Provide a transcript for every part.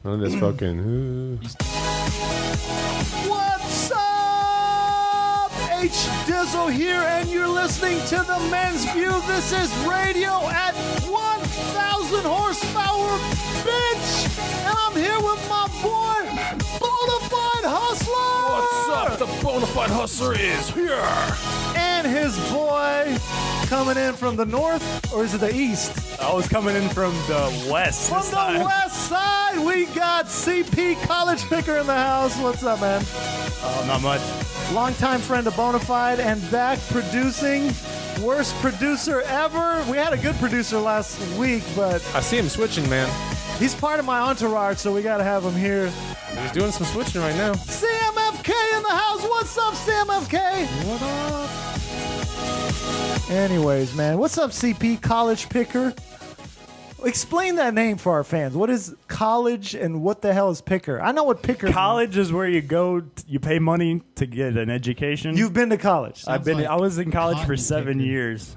None of this fucking. What's up? H Dizzle here, and you're listening to the Men's View. This is radio at 1,000 horsepower, bitch. And I'm here with my boy, Bonafide Hustler. What's up? The Bonafide Hustler is here. And his boy coming in from the north, or is it the east? I was coming in from the west. From this the time. west side, we got CP College Picker in the house. What's up, man? Not much. Longtime friend of Bonafide and back producing. Worst producer ever. We had a good producer last week, but I see him switching, man. he's part of my entourage, so we got to have him here. He's doing some switching right now. CMFK in the house. What's up, CMFK? What up? Anyways, man. What's up, CP College Picker? Explain that name for our fans. What is college and what the hell is picker? I know what picker College is where you go. You pay money to get an education. means. You've been to college. I was in college for cotton 7 picker. years.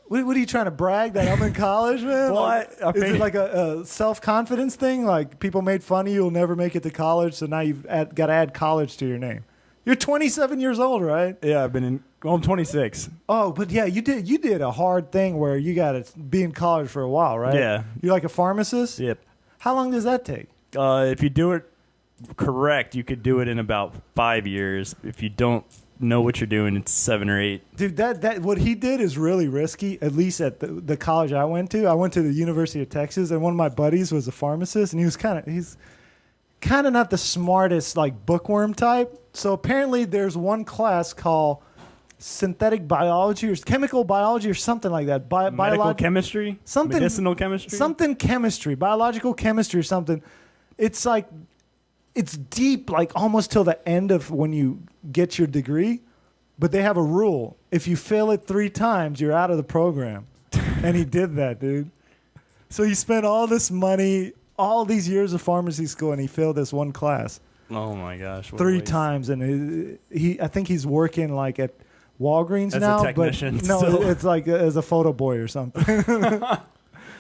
What are you trying to brag that I'm in college, man? Well, Like, I is mean- it like a self-confidence thing? Like people made fun of you, you'll never make it to college, so now you've got to add college to your name. You're 27 years old, right? Yeah, I'm 26. Oh, but yeah, you did a hard thing where you got to be in college for a while, right? Yeah. You're like a pharmacist? Yep. How long does that take? If you do it correct, you could do it in about 5 years. If you don't know what you're doing, it's 7 or 8. Dude, that what he did is really risky, at least at the college I went to. I went to the University of Texas, and one of my buddies was a pharmacist, and he's kind of not the smartest, like, bookworm type. So apparently there's one class called synthetic biology or chemical biology or something like that. Medical chemistry? Something- Medicinal chemistry? Something chemistry, biological chemistry or something. It's like, it's deep, like almost till the end of when you get your degree. But they have a rule. If you fail it 3 times, you're out of the program. And he did that, dude. So he spent all this money, all these years of pharmacy school, and he failed this one class Oh my gosh. what a 3 waste. times. And I think he's working like at Walgreens As a now. technician but no, still. it's like as a photo boy or something.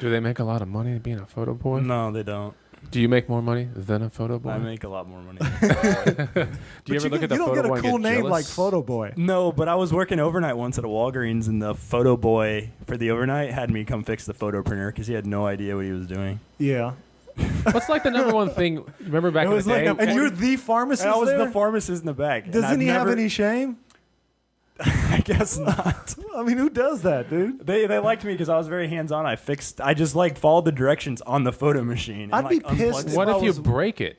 Do they make a lot of money being a photo boy? No, they don't. Do you make more money than a photo boy? I make a lot more money. Do you ever look at the you don't photo get boy a and cool get name jealous? like photo boy. No, but I was working overnight once at a Walgreens, and the photo boy for the overnight had me come fix the photo printer because he had no idea what he was doing. Yeah. What's like the number one thing? Remember back It in was the like day? a- And you're the pharmacist And I was there? the pharmacist in the back. and Doesn't I've he have never- any shame? I guess not. I mean, who does that, dude? They liked me because I was very hands on. I just like followed the directions on the photo machine. And, I'd be like, pissed unplugged if it. what I if you was- break it?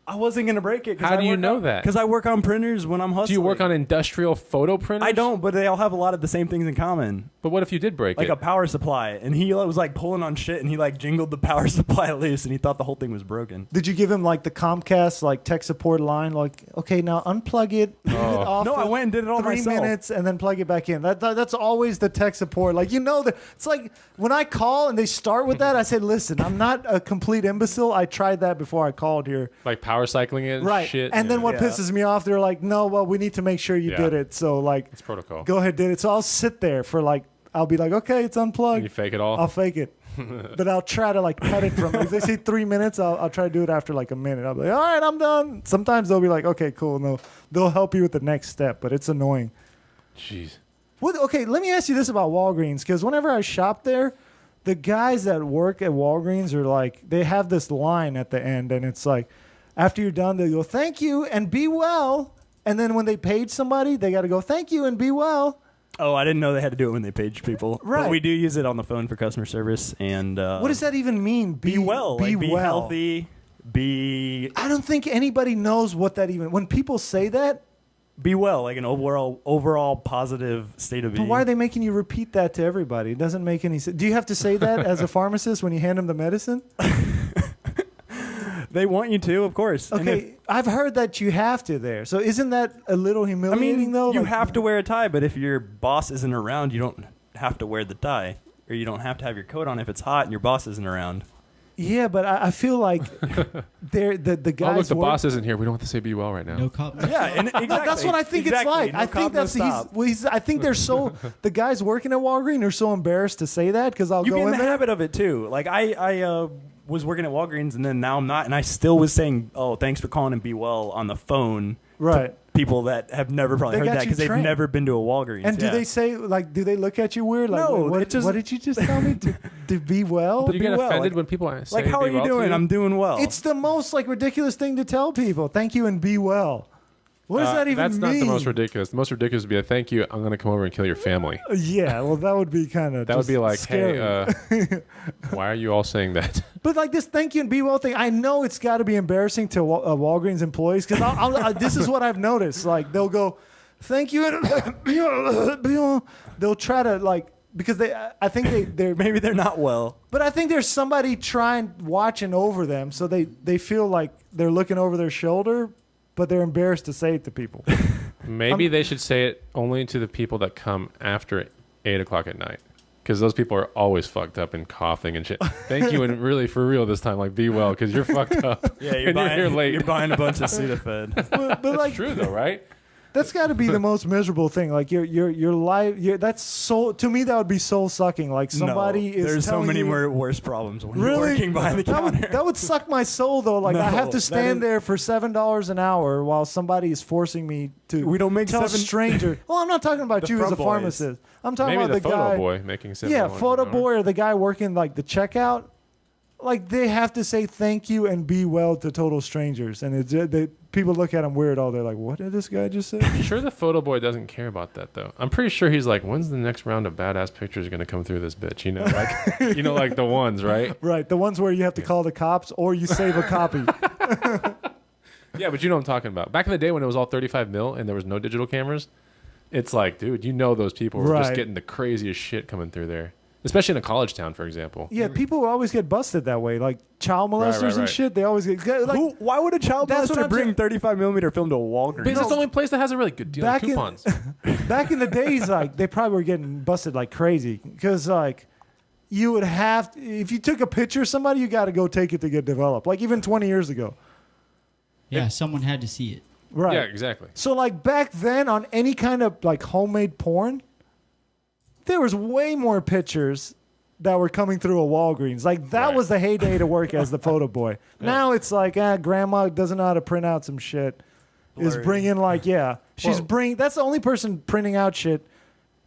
I wasn't gonna break it. How do you know that? Because I work on printers when I'm hustling. Do you work on industrial photo printers? I don't, but they all have a lot of the same things in common. But what if you did break Like it? a power supply, and he was like pulling on shit, and he like jingled the power supply loose, and he thought the whole thing was broken. Did you give him like the Comcast like tech support line? Like, okay, now unplug it, leave it off No, I for went and did it all 3 myself. minutes, and then plug it back in. That's always the tech support. Like, that it's like when I call and they start with that, I said, listen, I'm not a complete imbecile. I tried that before I called here. like power cycling it and Right. shit? And then Yeah. what Yeah. pisses me off, they're like, no, well, we need to make sure you Yeah. did it. So like, It's protocol. go ahead, did it. So I'll sit there for like, I'll be like, okay, it's And unplugged. you fake it all? I'll fake it. But I'll try to like cut it from, if they say 3 minutes, I'll try to do it after like a minute. I'll be like, all right, I'm done. Sometimes they'll be like, okay, cool. No, they'll help you with the next step, but it's annoying. Jeez. Okay, let me ask you this about Walgreens, because whenever I shop there, the guys that work at Walgreens are like, they have this line at the end, and it's like, after you're done, they go, thank you and be well. And then when they paid somebody, they got to go, thank you and be well. Oh, I didn't know they had to do it when they page people. Right. But we do use it on the phone for customer service, and What does that even mean? be well, Be like, be well. healthy, be I don't think anybody knows what that even. When people say that, well, like an overall positive state of but being. why are they making you repeat that to everybody? It doesn't make any sense. Do you have to say that as a pharmacist when you hand them the medicine? They want you to, of course. And if- Okay, I've heard that you have to there. So isn't that a little I humiliating mean, though? you Like- have to wear a tie, but if your boss isn't around, you don't have to wear the tie, or you don't have to have your coat on if it's hot and your boss isn't around. Yeah, but I feel like they're the guys. Oh, look, the work- boss isn't here. We don't have to say be well right now. No cop. No Yeah, and exactly. That's what I think Exactly. it's like. No I think cop, no that's stop. I think they're so the guys working at Walgreens are so embarrassed to say that because I'll You go get in in the there. habit of it too. Like I was working at Walgreens, and then now I'm not, and I still was saying, "Oh, thanks for calling and be well" on the phone. Right. To people that have never probably They heard got that you because they've trained. never been to a Walgreens. And do Yeah. they say, like, do they look at you weird? Like, No, what, it just- what did you just tell me? To be well? Do you be get well, offended like- when people say Like, how be are you well to doing? I'm doing well. It's the most, like, ridiculous thing to tell people. Thank you and be well. What does that even That's mean? not the most ridiculous. The most ridiculous would be a thank you. I'm going to come over and kill your family. Yeah, well, that would be kind of That would be like, scary. hey, why are you all saying that? But like this thank you and be well thing, I know it's got to be embarrassing to Walgreens employees because this is what I've noticed. Like they'll go, thank you and be well. They'll try to like because I think they're Maybe they're not well. but I think there's somebody watching over them, so they feel like they're looking over their shoulder, but they're embarrassed to say it to people. Maybe they should say it only to the people that come after 8 o'clock at night. Because those people are always fucked up and coughing and shit. Thank you, and really for real this time, like be well, because you're fucked up. Yeah, you're and buying, you're here late. You're buying a bunch of Sudafed. but That's like true though, right? that's got to be the most miserable thing. Like your life. That's so to me that would be soul sucking. Like somebody no, is. there's so telling many you, worse problems when you're Really? working behind the counter. That would suck my soul though. Like I No, have to that stand is- there for $7 an hour while somebody is forcing me to. We don't make tell a seven- stranger. Well, I'm not talking about The you as a front boys. pharmacist. I'm talking Maybe about the the photo guy. boy making $7 Yeah, an photo hour. boy or the guy working like the checkout. Like they have to say thank you and be well to total strangers, and people look at him weird all day. Like, what did this guy just say? Sure, the photo boy doesn't care about that though. I'm pretty sure he's like, when's the next round of badass pictures going to come through this bitch? You know, like like the ones, right? Right, the ones where you have to call the cops or you save a copy. Yeah, but you know what I'm talking about. Back in the day when it was all 35 mil and there was no digital cameras, it's like, dude, those people were just Right. getting the craziest shit coming through there. Especially in a college town, for example. Yeah, people always get busted that way. Like child molesters and right. shit, they always get like Why would a child That's what molester I'm bring saying. 35 millimeter film to a Walgreens? Because it's the only place that has a really good deal on Back in- coupons. back in the days, like they probably were getting busted like crazy because like you would have if you took a picture of somebody, you got to go take it to get developed. Like even 20 years ago, Yeah, someone had to see it. right? Yeah, exactly. So like back then, on any kind of like homemade porn, there was way more pictures that were coming through a Walgreens. Like that Right. was the heyday to work as the photo boy. Now it's like, grandma doesn't know how to print out some shit. Is Blurry. bringing like, she's Well- that's the only person printing out shit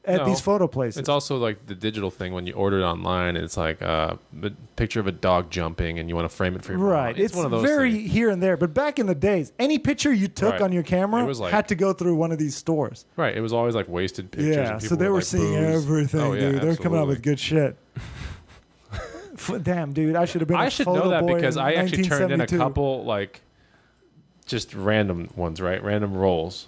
at No, these photo places. It's also like the digital thing when you order it online. It's like a picture of a dog jumping and you want to frame it for your mom. Right. It's one of those very things. here and there. But back in the days, any picture you took Right. on your camera It was like- had to go through one of these stores. Right. It was always like wasted pictures. Yeah, and so people they with, were like, seeing booze. everything, Oh, yeah, dude. They're coming up with absolutely. good shit. Damn, dude, I should have been. I a should photo know that boy because in I actually turned in a 1972. couple like just random ones, right? Random rolls.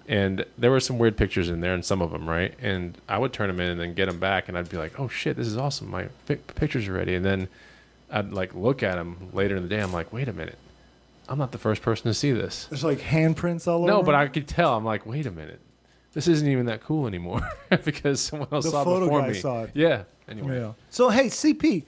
And there were some weird pictures in there and some of them, right? And I would turn them in and then get them back and I'd be like, "Oh shit, this is awesome. My pictures are ready." And then I'd like look at them later in the day. I'm like, "Wait a minute. I'm not the first person to see this." There's like handprints all over. No, but them. I could tell. I'm like, "Wait a minute. This isn't even that cool anymore." Because someone else The saw it photo before guy me. saw it. Yeah. Anyway. Yeah. So hey, CP,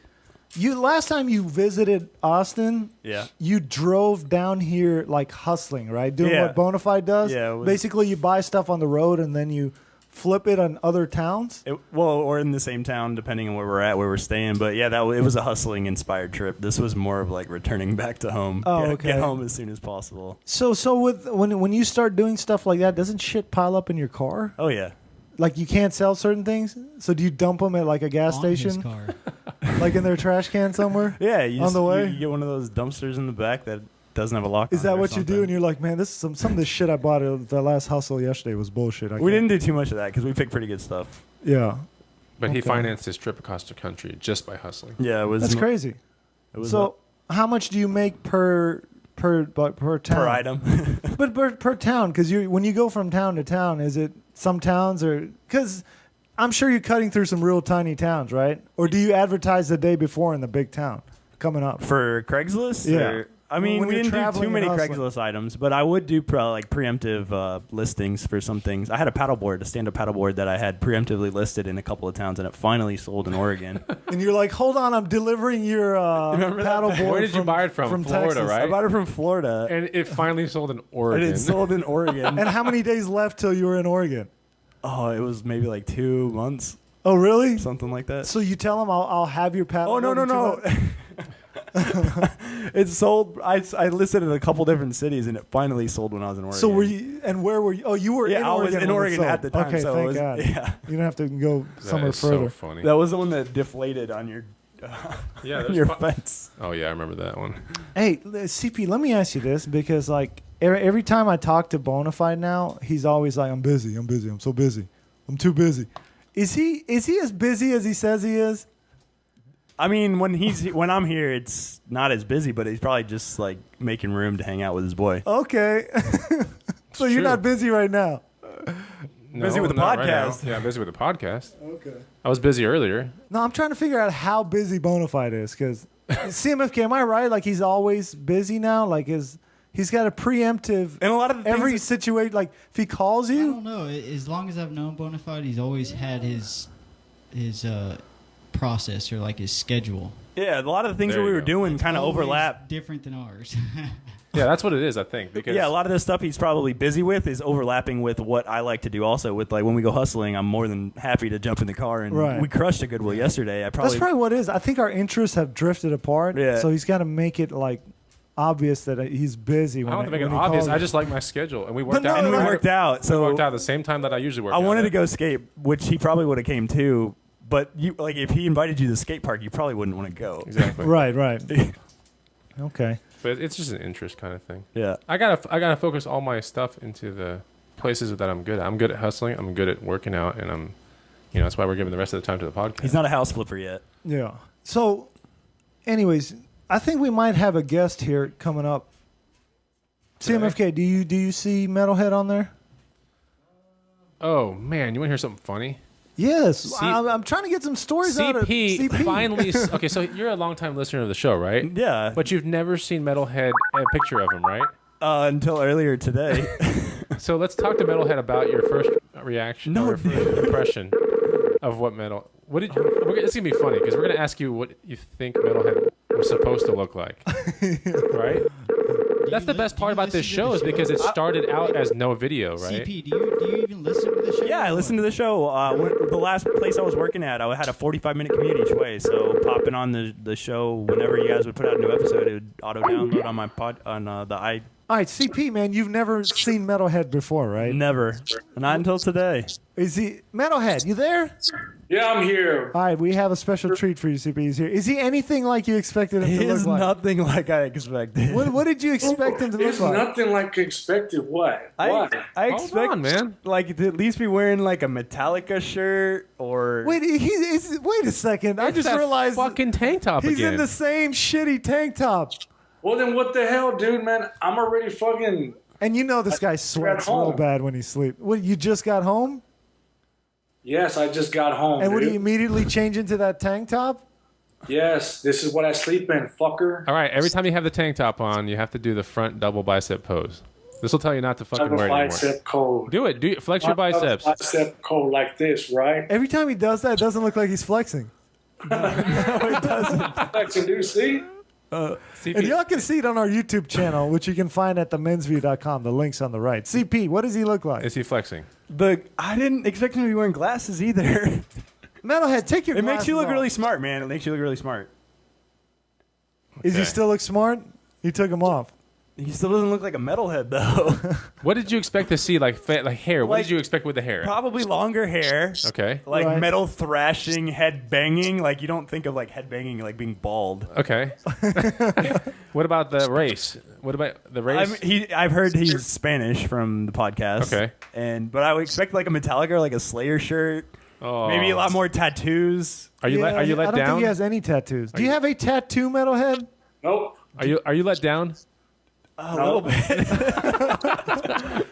you last time you visited Austin, Yeah. you drove down here like hustling, right? Doing Yeah. what Bonafide does. Yeah, it was- Basically, you buy stuff on the road and then you flip it on other towns. Or in the same town, depending on where we're at, where we're staying. But yeah, it was a hustling inspired trip. This was more of like returning back to home. Oh, Get- okay. Get home as soon as possible. So with when you start doing stuff like that, doesn't shit pile up in your car? Oh yeah. Like you can't sell certain things, so do you dump them at like a gas On his station, car. like in their trash can somewhere? Yeah. You On just- the way? you get one of those dumpsters in the back that doesn't have a lock. Is on that it or what you do? something. And you're like, man, this is some of this shit I bought at the last hustle yesterday was bullshit. We didn't do too much of that because we picked pretty good stuff. Yeah, But he Okay. financed his trip across the country just by hustling. Yeah, it was. that's crazy. It was So, how much do you make per town? per item. But per town, because when you go from town to town, is it some towns or because I'm sure you're cutting through some real tiny towns, right? Or do you advertise the day before in the big town coming up? For Craigslist? Yeah. Or- I mean, When we you're didn't do traveling too many and hustling. Craigslist items, but I would do preemptive listings for some things. I had a paddleboard, a stand-up paddleboard that I had preemptively listed in a couple of towns, and it finally sold in Oregon. And you're like, hold on, I'm delivering your Remember that? paddleboard. Where did you buy it from? Florida, Texas. right? I bought it from Florida, And it finally sold in and Oregon. it sold in Oregon. And how many days left till you were in Oregon? Oh, it was maybe like 2 months, Oh, really? something like that. So you tell them I'll have your paddleboard. Oh, no. in 2 months? It sold. I listed it in a couple different cities, and it finally sold when I was in Oregon. So were you? And where were you? Oh, you were. Yeah, in I was Oregon in when it Oregon sold. at the time. Okay, so thank it was, God. Yeah, You don't have to go That somewhere is further. so funny. that was the one that deflated on your Yeah, there's your pro- fence. Oh yeah, I remember that one. Hey, CP, let me ask you this because like every time I talk to Bonafide now, he's always like, "I'm busy. I'm busy. I'm so busy. I'm too busy." Is he as busy as he says he is? I mean, when I'm here, it's not as busy, but he's probably just like making room to hang out with his boy. Okay. So you're true. not busy right now. Busy with the not right podcast. now. Yeah, I'm busy with the podcast. Okay. I was busy earlier. No, I'm trying to figure out how busy Bonafide is because CMFK, am I right? Like he's always busy now. Like he's got a preemptive And a lot of the things every that- situation. Like if he calls I you, don't know. As long as I've known Bonafide, he's always had his process or like his schedule. yeah, a lot of the things There that we you were go. doing It's kind of always overlap. different than ours. Yeah, that's what it is. I think because Yeah, a lot of the stuff he's probably busy with is overlapping with what I like to do. Also, with like when we go hustling, I'm more than happy to jump in the car and Right. we crushed a Goodwill yesterday. that's probably what it is. I think our interests have drifted apart. Yeah. So he's got to make it like obvious that he's busy. I When don't have to make when it he obvious. calls I you. just like my schedule, and we But worked no, out. and we no, worked out. We So worked out at the same time that I usually work. I wanted out to at. go skate, which he probably would have came too. But you like if he invited you to the skate park, you probably wouldn't want to go. Exactly. Right. Okay. But it's just an interest kind of thing. Yeah. I gotta focus all my stuff into the places that I'm good at. I'm good at hustling. I'm good at working out, and that's why we're giving the rest of the time to the podcast. He's not a house flipper yet. Yeah. So, anyways, I think we might have a guest here coming up. Today? CMFK, do you see Metalhead on there? Oh man, you want to hear something funny? Yes. I'm trying to get some stories out of CP CP. finally. Okay, so you're a longtime listener of the show, right? Yeah. But you've never seen Metalhead a picture of him, right? Until earlier today. So let's talk to Metalhead about your first reaction, No, or first impression of what metal. What did you? It's gonna be funny because we're gonna ask you what you think Metalhead was supposed to look like, right? That's the best part about this show is because it started out as no video, right? CP, do you even listen to the show? Yeah, I listened to the show. The last place I was working at, I had a 45-minute commute each way. So popping on the show whenever you guys would put out a new episode, it would auto download on my the All right, CP, man, you've never seen Metalhead before, right? never, not until today. Is he Metalhead? You there? Yeah, I'm here. All right, we have a special treat for you, CP. He's here. Is he anything like you expected him He to is look like? nothing like I expected. What did you expect him to look It's like? nothing like expected. What? What? I Hold expect on, man. like to at least be wearing like a Metallica shirt or Wait, wait a second. I It's just that realized fucking tank top he's again. in the same shitty tank top. Well, then what the hell, dude, man? I'm already fucking. And you know this guy sweats real home. bad when he sleeps. What, you just got home? Yes, I just got home. And would dude. he immediately change into that tank top? Yes, this is what I sleep in, fucker. All right, every time you have the tank top on, you have to do the front double bicep pose. This will tell you not to fucking Double wear it anymore. bicep code. Do it. Flex your Double biceps. Bicep code like this, right? Every time he does that, it doesn't look like he's flexing. Flexing, dude. See? And y'all can see it on our YouTube channel, which you can find at themensview.com. The link's on the right. CP, what does he look like? Is he flexing? I didn't expect him to be wearing glasses either. Metalhead, take your It makes you glasses look off. really smart, man. It makes you look really smart. Is he Okay. still look smart? He took them off. He still doesn't look like a metalhead though. What did you expect to see? Like hair. What Like- did you expect with the hair? Probably longer hair. Okay. Like Right. metal thrashing, head banging. Like you don't think of like head banging like being bald. Okay. What about the race? What about the race? I've heard he's Spanish from the podcast. Okay. But I would expect like a Metallica or like a Slayer shirt. Oh. Maybe a lot more tattoos. Are you let I don't down? think he has any tattoos. Do you have a tattoo, Metalhead? Nope. Are you let down? A little bit.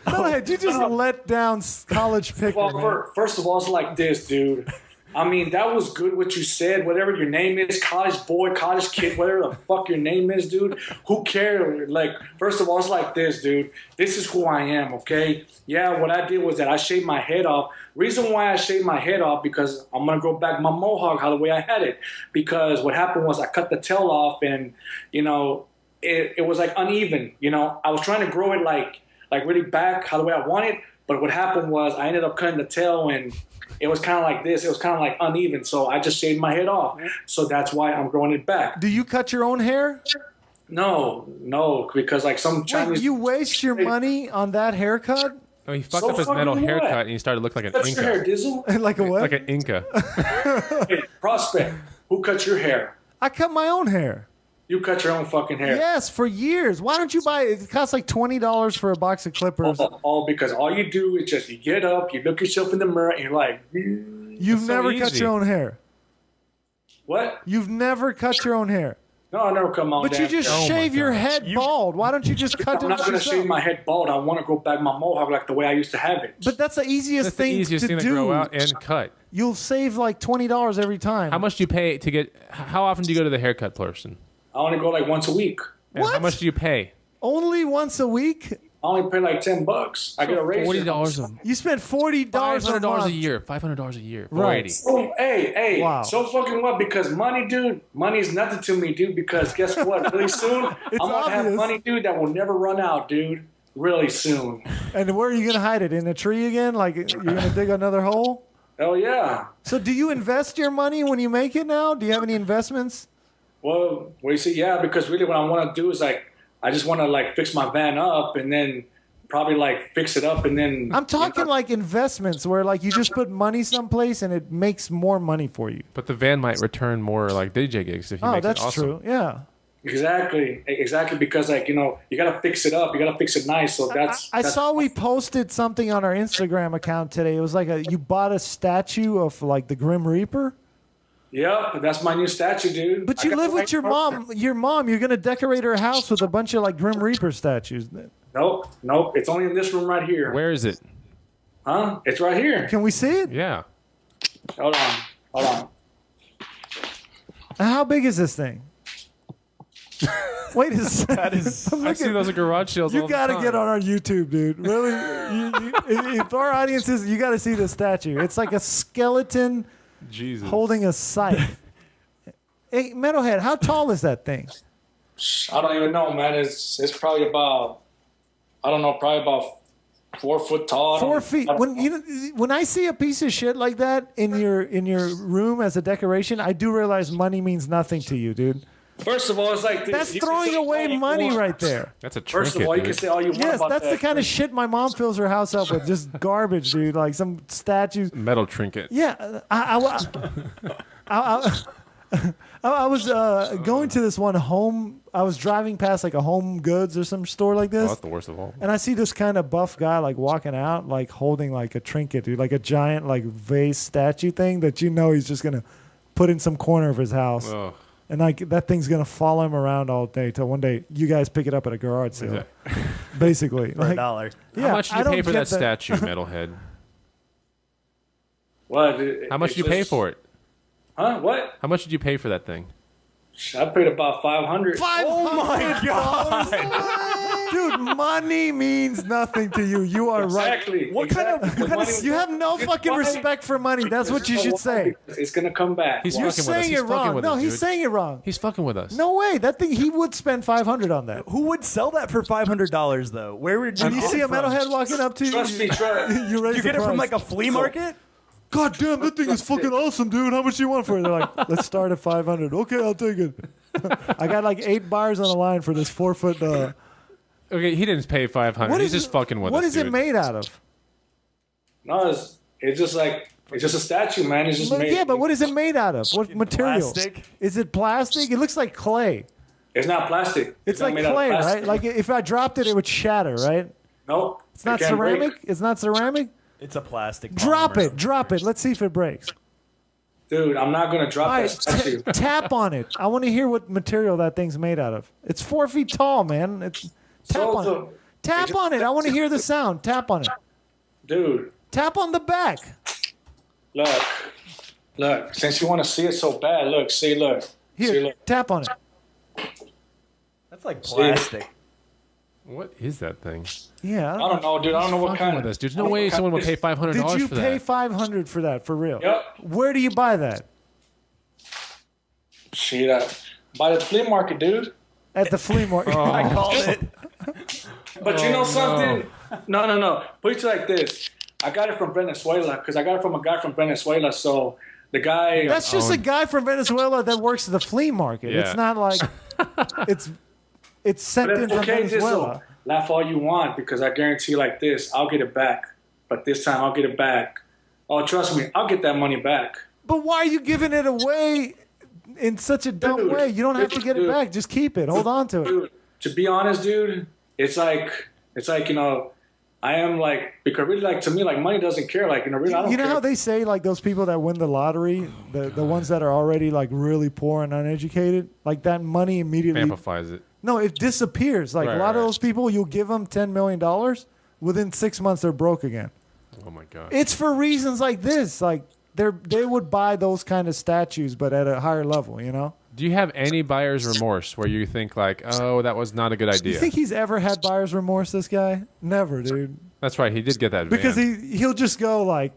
Metalhead, you just let down college picker, Well, man. first of all, it's like this, dude. I mean, that was good what you said. Whatever your name is, college boy, college kid, whatever the fuck your name is, dude. Who cares? Like, first of all, it's like this, dude. This is who I am, okay? Yeah, what I did was that I shaved my head off. Reason why I shaved my head off, because I'm going to go back my mohawk how the way I had it. Because what happened was I cut the tail off and, you know, it was like uneven. You know, I was trying to grow it like really back how the way I wanted. But what happened was I ended up cutting the tail, and it was kind of like this. It was kind of like uneven. So I just shaved my head off. So that's why I'm growing it back. Do you cut your own hair? No, because like some Wait, Chinese. you waste your money on that haircut? Oh, he fucked So up his fucking metal what? haircut and he started to look like an Cut your hair, Inca. Dizzle. Like a what? Like an Inca. Hey, Prospect. Who cut your hair? I cut my own hair. You cut your own fucking hair. Yes, for years. Why don't you buy it? It costs like $20 for a box of clippers. All because all you do is just you get up, you look yourself in the mirror, and you're like, You've so never cut easy. your own hair. what? You've never cut your own hair. No, I never cut my own But you damn just hair. my shave your gosh. head bald. Why don't you just cut I'm it not going to yourself? shave my head bald. I want to grow back my mohawk like the way I used to have it. But that's the easiest That's the thing easiest to thing to do. grow out and cut. You'll save like $20 every time. How much do you pay to get? How often do you go to the haircut person? I only go like once a week. And What? how much do you pay? Only once a week? I only pay like $10. I get a raise. $40 a You spend $40 a $500 month. a year. $500 a year. Right. $480. Oh, hey, Wow. so fucking what? Because money, dude, money is nothing to me, dude. Because guess what? Really soon, I'm gonna have obvious. money, dude, that will never run out, dude. Really soon. And where are you going to hide it? In a tree again? Like you're going to dig another hole? Hell yeah. So do you invest your money when you make it now? Do you have any investments? Well, you see, yeah, because really what I want to do is like, I just want to like fix my van up and then probably like fix it up and then. I'm talking like investments where like you just put money someplace and it makes more money for you. But the van might return more like DJ gigs if you Oh, make that's it awesome. true. Yeah. Exactly, because like you got to fix it up, you got to fix it nice. So that's. I that's, saw we posted something on our Instagram account today. It was like you bought a statue of like the Grim Reaper. Yep, that's my new statue, dude. But I you got live the with right your partner. mom. Your mom, you're gonna decorate her house with a bunch of like Grim Reaper statues. Nope. It's only in this room right here. Where is it? Huh? It's right here. Can we see it? Yeah. Hold on. And how big is this thing? Wait a second. That is. I see those at garage sales all You the got to time. get on our YouTube, dude. Really? If our audience is, you got to see the statue. It's like a skeleton Jesus. holding a scythe. Hey, Metalhead, how tall is that thing? I don't even know, man. It's probably about, I don't know, probably about 4 foot tall. 4 feet. When I see a piece of shit like that in your room as a decoration, I do realize money means nothing to you, dude. First of all, it's like this. That's You can throwing say away all you money want. right there. That's a trinket, First of all, you dude. can say all you want Yes, about that's that. the kind of shit my mom fills her house up with. Just garbage, dude. Like some statues. Metal trinket. Yeah, I was going to this one home. I was driving past like a Home Goods or some store like Oh, this, that's the worst of all. and I see this kind of buff guy like walking out, like holding like a trinket, dude, like a giant like vase statue thing that you know he's just gonna put in some corner of his house, Oh, and like that thing's gonna follow him around all day till one day you guys pick it up at a garage sale, basically. For Like, $1. yeah, how much did I you don't pay for get that statue, Metalhead? What? How much did you pay for it? Huh? What? How much did you pay for that thing? I paid about 500. Oh my god! dude, money means nothing to you. You are right. Exactly. What kind of- exactly. what kind of- Money- You have no fucking Why? respect for money. That's what you should say. It's gonna come back. He's You're fucking with us. saying He's it fucking wrong. with No, us, he's dude. saying it wrong. He's fucking with us. No way. That thing, he would spend $500 on that. Who would sell that for $500 though? Where would When you see a from? metalhead walking up to you, Trust me, trust. you raise You the get it from price. like a flea market? God damn, that thing is fucking awesome, dude. How much do you want for it? They're like, let's start at 500. Okay, I'll take it. I got like 8 buyers on the line for this 4 foot. Okay, he didn't pay 500. What He's is just fucking with us. What is it dude. made out of? No, it's just like it's just a statue, man. It's just made. Yeah, but what is it made out of? What materials? Plastic? Is it plastic? It looks like clay. It's not plastic. It's not like made out of clay, plastic. right? Like if I dropped it, it would shatter, right? Nope. It's not It can't break. ceramic. It's not ceramic. It's a plastic. Drop polymer. it. Drop it. Let's see if it breaks. Dude, I'm not gonna drop All that right, statue. tap on it. I want to hear what material that thing's made out of. It's 4 feet tall, man. Tap So on the- it. Tap on it. I want to hear the sound. Tap on it. Dude, Tap on the back. look. Since you want to see it so bad, look. See, look. See, Here, look. tap on it. That's like plastic. What is that thing? Yeah. I don't know, dude. I don't know what Fucking kind with of. us, dude. There's no way someone would pay $500 Did you for pay that. 500 for that for real? Yep. Where do you buy that? Shit. By the flea market, dude. At the flea market. I called it. But you know something? No. Put it like this. I got it from Venezuela because I got it from a guy from Venezuela. So the guy. That's just a guy from Venezuela that works at the flea market. Yeah. It's not like it's sent in from Venezuela. Laugh all you want because I guarantee you like this, I'll get it back. But this time I'll get it back. Oh, trust me, I'll get that money back. But why are you giving it away in such a dumb way? You don't have to get it back. Just keep it. Hold on to it. Dude, to be honest, dude, it's like I am like because really like to me like money doesn't care like really I don't You know care. how they say like those people that win the lottery, the ones that are already like really poor and uneducated, like that money immediately Amplifies it. No, it disappears. Like a lot of those people, you'll give them $10 million, within 6 months they're broke again. Oh my god. It's for reasons like this. Like they would buy those kind of statues, but at a higher level. You know. Do you have any buyer's remorse where you think like, oh, that was not a good idea? You think he's ever had buyer's remorse? This guy, never, dude. That's right. He did get that Because van. he'll just go like,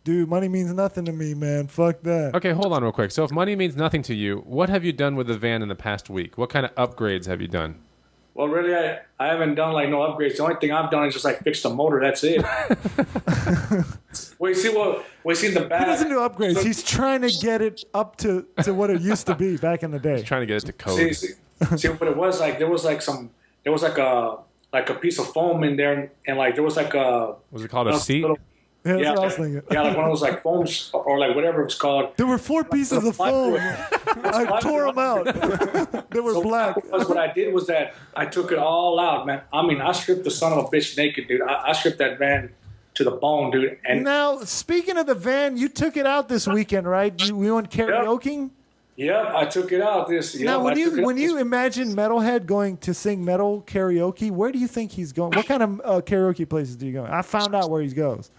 dude, money means nothing to me, man. Fuck that. Okay, hold on real quick. So if money means nothing to you, what have you done with the van in the past week? What kind of upgrades have you done? Well, really, I haven't done like no upgrades. The only thing I've done is just like fix the motor. That's it. Wait, see in the back. He doesn't do upgrades. He's trying to get it up to what it used to be back in the day. Trying to get it to code. See what it was like. There was like a piece of foam in there, and like there was like a Was it called a seat? Yeah, that's yeah, what I was thinking. yeah, like one of those like foams or like whatever it's called. There were 4 pieces of foam. I tore them out. They were So black. what I did was that I took it all out, man. I mean, I stripped the son of a bitch naked, dude. I stripped that van to the bone, dude. And Now, speaking of the van, you took it out this weekend, right? We went karaoke. yep, I took it out. Now, when you imagine Metalhead going to sing metal karaoke, where do you think he's going? What kind of karaoke places do you go? I found out where he goes.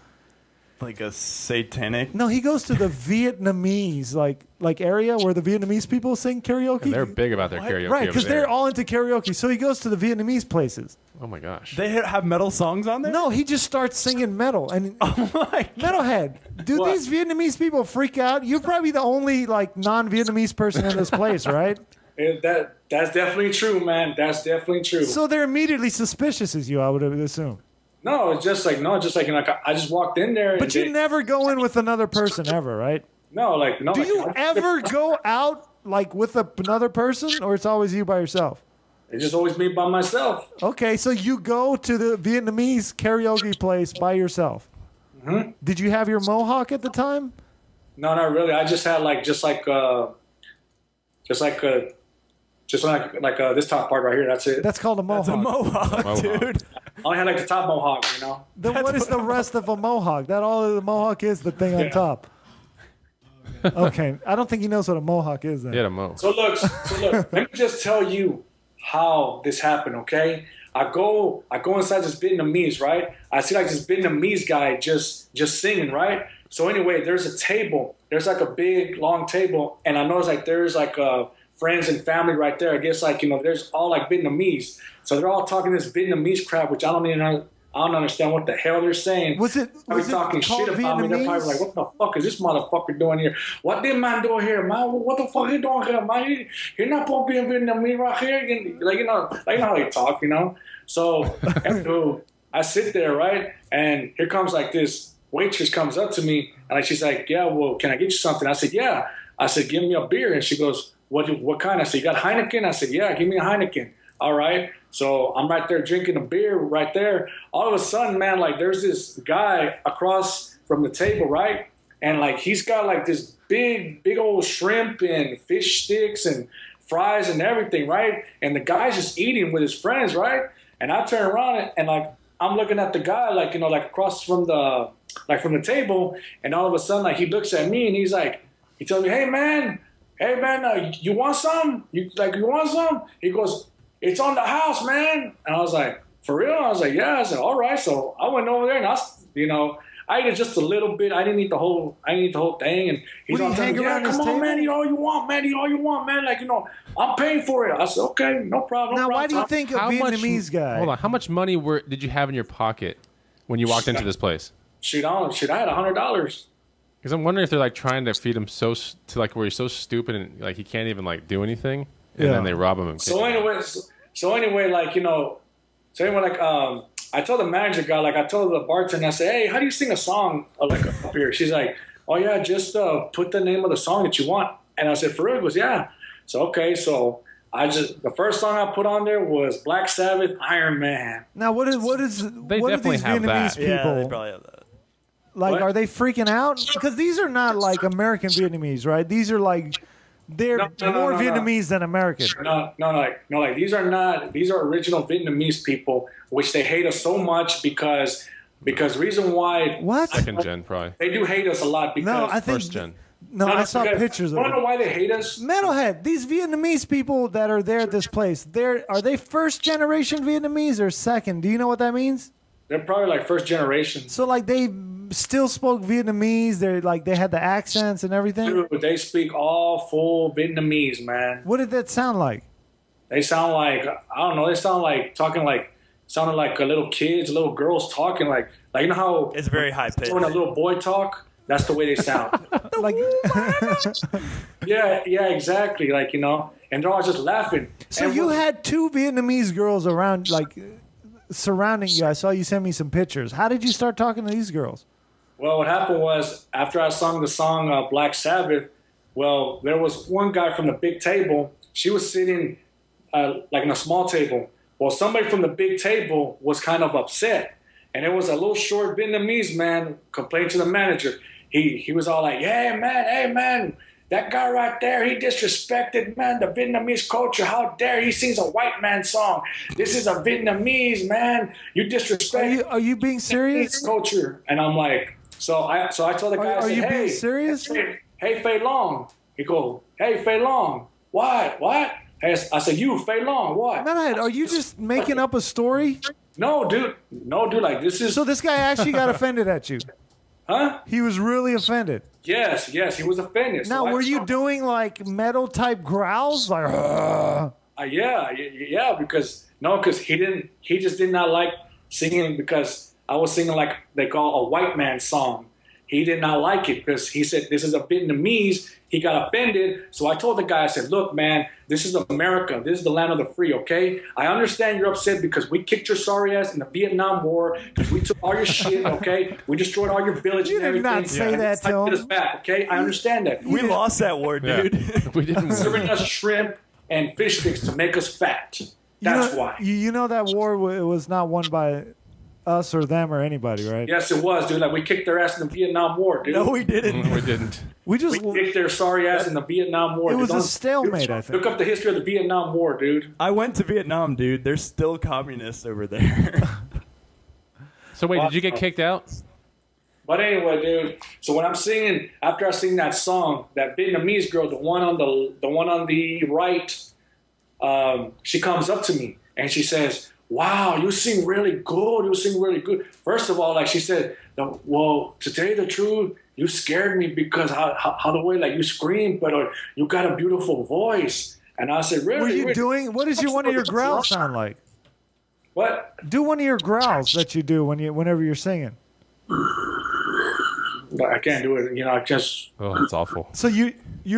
Like a satanic. No, he goes to the Vietnamese like area where the Vietnamese people sing karaoke. And they're big about their karaoke. right, over because there. they're all into karaoke. So he goes to the Vietnamese places. Oh my gosh. They have metal songs on there? No, he just starts singing metal and my Metalhead. Dude, What? these Vietnamese people freak out. You're probably the only like non-Vietnamese person in this place, right? That's definitely true, man. That's definitely true. So they're immediately suspicious as you, I would assume. No, it's just like I just walked in there. But and you never go in with another person ever, right? no. Do you ever go out like with another person, or it's always you by yourself? It's just always me by myself. Okay, so you go to the Vietnamese karaoke place by yourself. Mm-hmm. Did you have your mohawk at the time? No, not really. I just had this top part right here. That's it. That's called a mohawk. It's a mohawk, Mohawk. dude. I only had like the top mohawk, you know. Then what is the rest of a mohawk? That all the mohawk is the thing on Yeah. top. Okay, I don't think he knows what a mohawk is then. He had a mo. So look, let me just tell you how this happened, okay? I go inside this Vietnamese, right? I see like this Vietnamese guy just singing, right? So anyway, there's a table. There's like a big long table, and I notice like there's like friends and family right there. I guess like there's all like Vietnamese. So they're all talking this Vietnamese crap, which I don't understand what the hell they're saying. Was it Probably talking called shit about me. They're probably like, Vietnamese? what the fuck is this motherfucker doing here? What did man do here, man? What the fuck he doing here, man? You're not supposed to be in Vietnamese right here. Like, you know how they talk, you know? So, anywho, I sit there, right? And here comes like this waitress comes up to me and like she's like, yeah, well, can I get you something? I said, yeah. I said, give me a beer. And she goes, what kind? I said, you got Heineken? I said, yeah, give me a Heineken. All right. So I'm right there drinking a beer right there. All of a sudden, man, like there's this guy across from the table, right? And like he's got like this big old shrimp and fish sticks and fries and everything, right? And the guy's just eating with his friends, right? And I turn around and like I'm looking at the guy like like across from the table, and all of a sudden like he looks at me and he tells me, hey man, you want some? You want some? He goes, it's on the house, man. And I was like, for real? I was like, yeah. I said, all right. So I went over there and I ate it just a little bit. I didn't eat the whole thing. And he's Would he all telling hang me, around yeah, his come on, table? man, eat all you want, man. Eat all you want, man. Like, I'm paying for it. I said, okay, no problem. Now, why do you think a Vietnamese guy? Hold on. How much money did you have in your pocket when you walked into this place? Shit, I had $100. Because I'm wondering if they're like trying to feed him to like where he's so stupid and like he can't even like do anything, and Yeah. then they rob him. And So anyway, like So anyway, like I told the manager guy, like I told the bartender, I said, hey, how do you sing a song like up here? She's like, oh yeah, just put the name of the song that you want. And I said, for real? He goes, yeah. So okay, so the first song I put on there was Black Sabbath, Iron Man. Now, what are definitely these have Vietnamese that. people? Yeah, they probably have that. Like, What? are they freaking out? Because these are not like American Vietnamese, right? These are like they're No, more no. Vietnamese than American. No, like these are original Vietnamese people, which they hate us so much because reason why What? Second gen, probably. they do hate us a lot because No, I think First gen. no. I saw because- pictures of You want to know it. why they hate us? Metalhead. These Vietnamese people that are there at this place, are they first generation Vietnamese or second? Do you know what that means? They're probably like first generation. So like they still spoke Vietnamese. They're like they had the accents and everything. Dude, they speak all full Vietnamese, man. What did that sound like? They sound like I don't know. They sound like sounded like little kids, little girls talking like you know how It's very high pitched. when a little boy talk. That's the way they sound. Like yeah, exactly. Like and they're all just laughing. so And you what- had two Vietnamese girls around like surrounding you. I saw you send me some pictures. How did you start talking to these girls? Well, what happened was after I sung the song Black Sabbath, well, there was one guy from the big table. She was sitting like in a small table. Well, somebody from the big table was kind of upset. And it was a little short Vietnamese man complained to the manager. He was all like, hey, man, that guy right there, he disrespected, man, the Vietnamese culture. How dare he sings a white man song? This is a Vietnamese, man. You disrespect Are you being serious? culture. And I'm like, so I told the guy, I Are said, you hey, being serious? Hey, Fei Long. He go, hey, Fei Long. What? Hey, I said, you, Fei Long, what? Metalhead, are you just making up a story? No, dude, like this is, So this guy actually got offended at you. huh? He was really offended. Yes, he was offended. Now, So were you doing like metal type growls? Like, yeah, because he just did not like singing because I was singing like they call a white man song. He did not like it because he said this is a Vietnamese. He got offended. So I told the guy, I said, look, man, this is America. This is the land of the free, okay? I understand you're upset because we kicked your sorry ass in the Vietnam War because we took all your shit, okay? We destroyed all your village You and did everything. not say that to I him. us back, okay? I understand that. We lost that war, Yeah. dude. We didn't. Serving us shrimp and fish sticks to make us fat. That's why. You know that war was not won by us or them or anybody, right? Yes, it was, dude. Like, we kicked their ass in the Vietnam War, dude. No, we didn't. We didn't. We just We kicked their sorry ass in the Vietnam War. it dude. was a Don't- stalemate, I think. Look up the history of the Vietnam War, dude. I went to Vietnam, dude. They're still communists over there. So wait, did you get kicked out? But anyway, dude. So when I'm singing, after I sing that song, that Vietnamese girl, the one on the right, she comes up to me and she says, "Wow, you sing really good. You sing really good." First of all, like she said, "Well, to tell you the truth, you scared me because how the way like you scream, but you got a beautiful voice." And I said, "Really? Were you Really? doing? What does one of your growls sound like? What? Do one of your growls that you do whenever you're singing. I can't do it. I just Oh, that's awful. So you're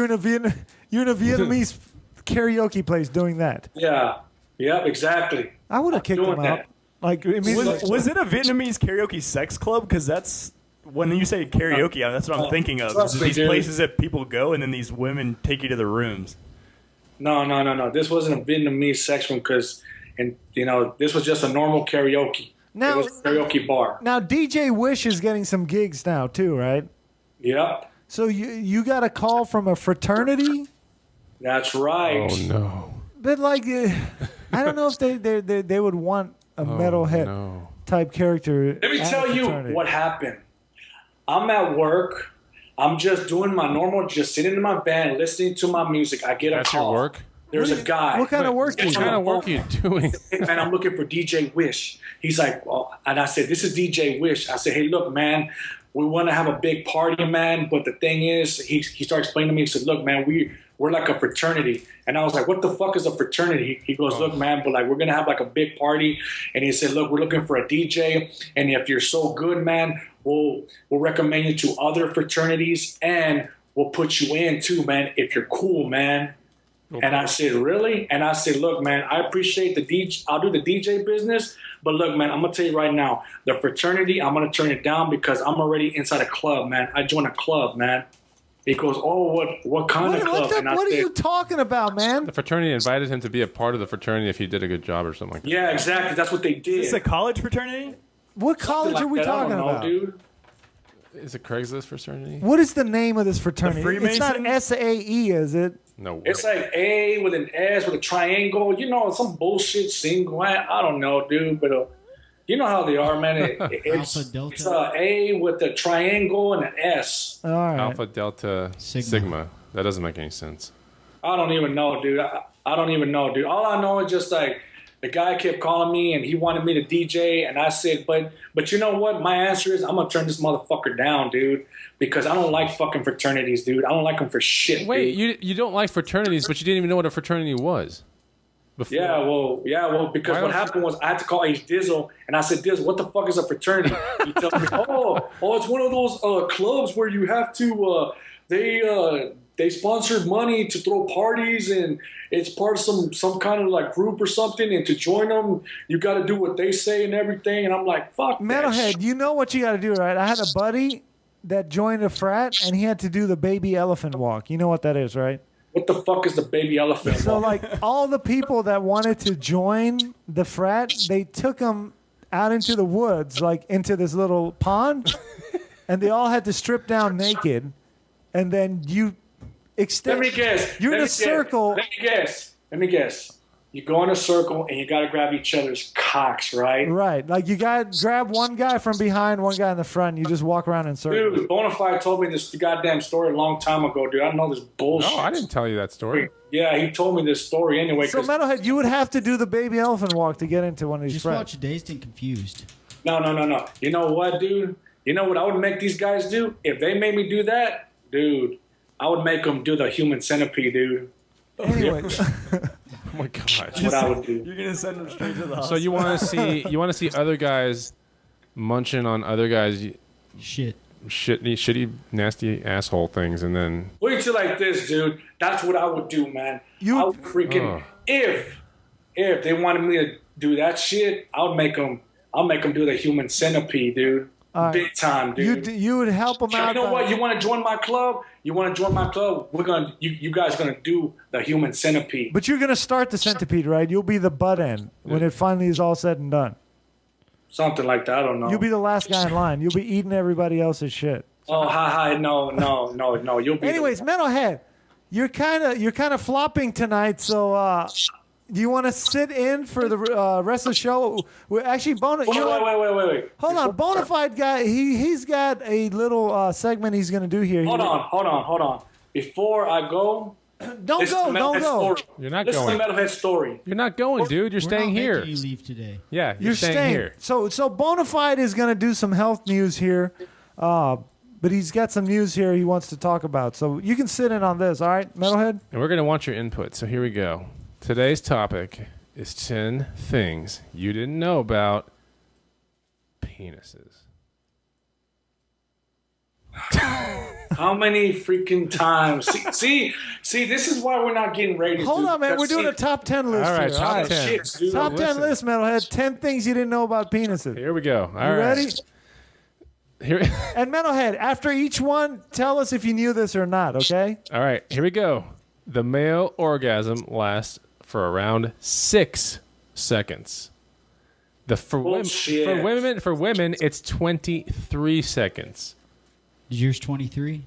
in a Vietnamese karaoke place doing that. yeah, exactly." I would have kicked doing him out. that. Like immediately. Was it a Vietnamese karaoke sex club? Because that's when you say karaoke, that's what I'm thinking of. Trust Is me, these dude. places that people go, and then these women take you to the rooms. No. This wasn't a Vietnamese sex room because, this was just a normal karaoke. Now- it was a karaoke bar. Now DJ Wish is getting some gigs now too, right? Yep, So you got a call from a fraternity, that's right. Oh no. but like I don't know if they would want a metalhead No. type character. Let me at a tell you fraternity. what happened. I'm at work. I'm just doing my normal, just sitting in my van, listening to my music. I get That's a call. your work? There's a guy. What kind of work do you What do? kind of work are you doing? And I'm looking for DJ Wish. He's like, well, and I said, this is DJ Wish. I said, hey, look, man, we want to have a big party, man. But the thing is, he started explaining to me. He said, look, man, we're like a fraternity. And I was like, what the fuck is a fraternity? He goes, look, man, but like we're going to have like a big party. And he said, look, we're looking for a DJ. And if you're so good, man, we'll recommend you to other fraternities and we'll put you in too, man, if you're cool, man. And I said, really? And I said, look, man, I appreciate the DJ. I'll do the DJ business. But look, man, I'm going to tell you right now, the fraternity, I'm going to turn it down because I'm already inside a club, man. I joined a club, man. He goes, oh, what kind of club? What are you talking about, man? The fraternity invited him to be a part of the fraternity if he did a good job or something like that. Yeah, exactly. That's what they did. Is this a college fraternity? What college Like are we that. I talking don't know, about? dude. Is it Craigslist fraternity? What is the name of this fraternity? It's not Freemasons? SAE, is it? No way. It's like A with an S with a triangle. You know, some bullshit single. I don't know, dude. But you know how they are, man. It's Alpha, Delta? it's A with a triangle and an S. All right. Alpha, Delta, Sigma. That doesn't make any sense. I don't even know, dude. I don't even know, dude. All I know is just like the guy kept calling me and he wanted me to DJ, and I said, but you know what? My answer is I'm gonna turn this motherfucker down, dude, because I don't like fucking fraternities, dude. I don't like them for shit. Wait, dude. you don't like fraternities, but you didn't even know what a fraternity was. Before. Yeah, well, because Why what don't happened was I had to call H Dizzle, and I said, Dizzle, what the fuck is a fraternity? He tells me, oh, it's one of those clubs where you have to, they sponsored money to throw parties, and it's part of some kind of like group or something, and to join them, you got to do what they say and everything, and I'm like, fuck that Metalhead, shit. you know what you got to do, right? I had a buddy that joined a frat, and he had to do the baby elephant walk. You know what that is, right? What the fuck is the baby elephant? So, like, all the people that wanted to join the frat, they took them out into the woods, like into this little pond, and they all had to strip down naked, and then you extend. Let me guess. You're Let in me a guess. circle. Let me guess. You go in a circle and you got to grab each other's cocks, right? Right. Like, you got grab one guy from behind, one guy in the front, and you just walk around in circles. Dude, Bonafide told me this goddamn story a long time ago, dude. I know this bullshit. No, I didn't tell you that story. Yeah, he told me this story anyway. So, 'cause- Metalhead, you would have to do the baby elephant walk to get into one of these Just frats. watch Dazed and Confused. No. You know what, dude? You know what I would make these guys do? If they made me do that, dude, I would make them do the human centipede, dude. Anyway, Oh my god. That's what I would do. You're gonna send them straight to the hospital. So you want to see other guys munching on other guys Shit. shitty nasty asshole things, and then Wait till like this, dude. That's what I would do, man. You- I would freaking Oh. if they wanted me to do that shit, I'll make them do the human centipede, dude. right. Big time, dude. you would help them out. You know by- what? You want to join my club? We're gonna. You guys gonna do the human centipede. But you're going to start the centipede, right? You'll be the butt end when it finally is all said and done. Something like that. I don't know. You'll be the last guy in line. You'll be eating everybody else's shit. Oh, hi. No. You'll be. Anyways, Metalhead, you're kind of flopping tonight, so do you want to sit in for the rest of the show? Actually, Wait. hold on, Bonafide guy, he's got a little segment he's going to do here. Hold on. Before I go, Don't listen to go. Metalhead's story. You're not Listen going. to Metalhead's story. You're not going, dude. You're We're staying not here. making you leave today. Yeah, You're staying here. So Bonafide is going to do some health news here, but he's got some news here he wants to talk about. So you can sit in on this, all right, Metalhead? And we're going to want your input. So here we go. Today's topic is 10 things you didn't know about penises. How many freaking times? See, this is why we're not getting ratings. Hold dude, on, man. We're because, doing a see, top 10 list All right, here. top all right. 10. shits, dude. Top 10 Listen. list, Metalhead. 10 things you didn't know about penises. Here we go. All You right. ready? Here, And Metalhead, after each one, tell us if you knew this or not, okay? all right, here we go. The male orgasm lasts for around 6 seconds. For Bullshit. women, it's 23 seconds. Is yours 23?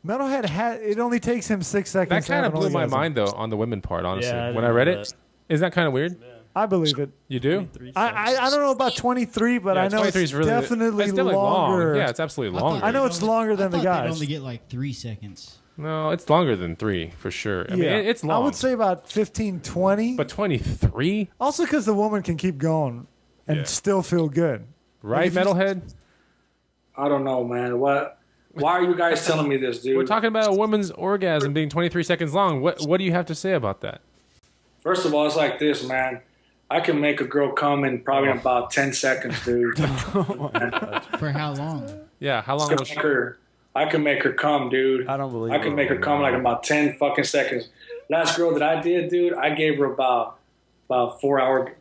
Metalhead, it only takes him 6 seconds. That to kind have of an blew my orgasm. mind, though, on the women part, honestly. Yeah, I when I didn't read know it, isn't that kind of weird? I believe it. You do? I don't know about 23, but Yeah, I know 23 it's is really, definitely it's definitely longer. long. Yeah, it's absolutely longer. I know it's longer than the They'd guys. only get like 3 seconds. No, it's longer than 3 for sure. I mean, it's long. I would say about 15, 20. but 23, Also because the woman can keep going and Yeah. still feel good. right, if you- metalhead? I don't know, man. What? Why are you guys telling me this, dude? We're talking about a woman's orgasm being 23 seconds long. What do you have to say about that? First of all, it's like this, man. I can make a girl come in probably in about 10 seconds, dude. For how long? Yeah, how long I was can make her- I can make her come, dude. I don't believe I can it. make her come like in about 10 fucking seconds. Last girl that I did, dude, I gave her about 4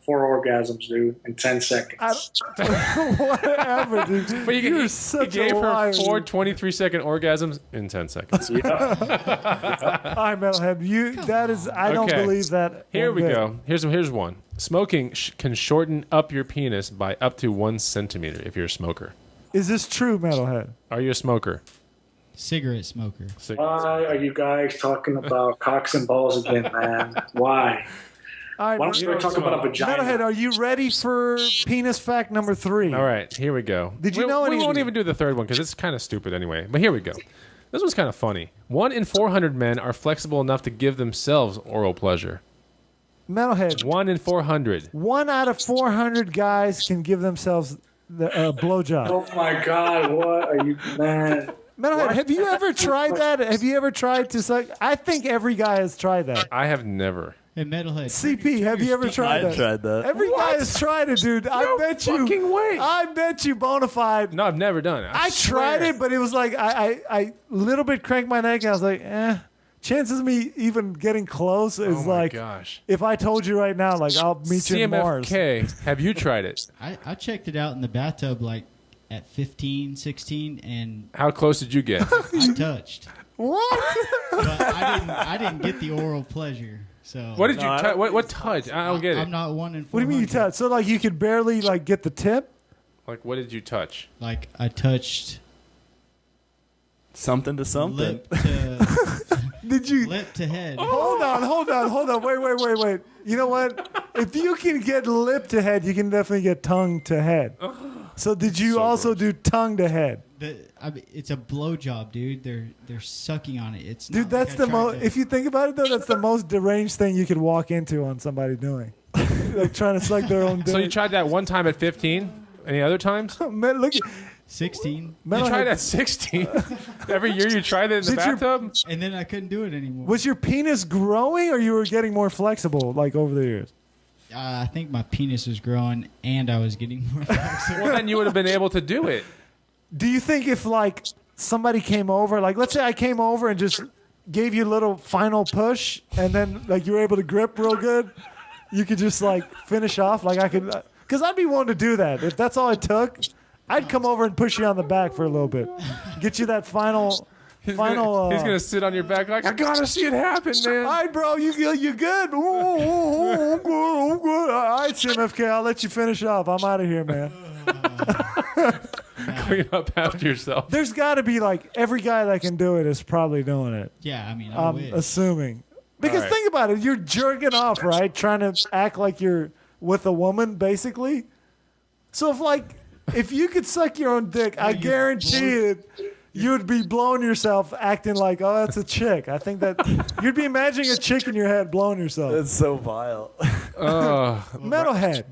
orgasms, dude, in 10 seconds. Whatever, dude. But You're he such gave a her liar. 4 23-second orgasms in 10 seconds. All right, Metalhead. That is. I don't Okay. believe that. Here one we bit. go. Here's one. Smoking can shorten up your penis by up to 1 centimeter if you're a smoker. Is this true, Metalhead? Are you a smoker? Cigarette smoker. Why are you guys talking about cocks and balls again, man? Why? All right, Why don't we talk about a vagina? Metalhead, are you ready for penis fact number 3? All right, here we go. Did you we, know we any- won't even do the third one because it's kind of stupid anyway. But here we go. This one's kind of funny. 1 in 400 men are flexible enough to give themselves oral pleasure. Metalhead. 1 in 400. 1 out of 400 guys can give themselves the blowjob. Oh my God! What are you, man? Metalhead, have you ever tried that? Have you ever tried to suck? I think every guy has tried that. I have never. Hey, Metalhead. CP, have you ever tried that? I tried that. Every guy has tried it, dude. I bet you. fucking way. I bet you, Bonafide. No, I've never done it. I tried swear. it, but it was like I little bit cranked my neck, and I was like, chances of me even getting close is Oh my like, gosh. if I told you right now, like I'll meet you in Mars. CMFK, have you tried it? I checked it out in the bathtub like at 15, 16, and How close did you get? I touched. What? But I didn't get the oral pleasure. So What did you No, I touch? don't What touch? I don't get it. I'm not 1 in 400. What do you mean you touch? So like you could barely like get the tip? Like, what did you touch? Like I touched Something to something. lip to Did you? lip to head. Hold on. Wait. You know what? If you can get lip to head, you can definitely get tongue to head. So did you So also gross. do tongue to head? I mean, it's a blowjob, dude. They're sucking on it. It's Dude, not that's like the I tried most. to- If you think about it, though, that's the most deranged thing you could walk into on somebody doing, like trying to suck their own dick. So you tried that one time at 15? Any other times? Man, look, 16, You tried at 16? Every year you tried it in the Did your- bathtub? and then I couldn't do it anymore. was your penis growing, or you were getting more flexible, like over the years? I think my penis was growing, and I was getting more flexible. Well, then you would have been able to do it. Do you think if like somebody came over, like let's say I came over and just gave you a little final push, and then like you were able to grip real good, you could just like finish off, like I could, because I'd be willing to do that if that's all it took. I'd come over and push you on the back for a little bit, get you that final. He's gonna sit on your back like, I gotta see it happen, man. All right, bro, you good? Ooh, I'm good. All right, CMFK, I'll let you finish off. I'm out of here, man. Clean up after yourself. There's got to be like every guy that can do it is probably doing it. Yeah, I mean, I I'm wish. assuming. Because right. think about it, you're jerking off, right? Trying to act like you're with a woman, basically. So if you could suck your own dick, I guarantee it, you'd be blowing yourself, acting like, oh, that's a chick. I think that you'd be imagining a chick in your head blowing yourself. That's so vile. Metalhead,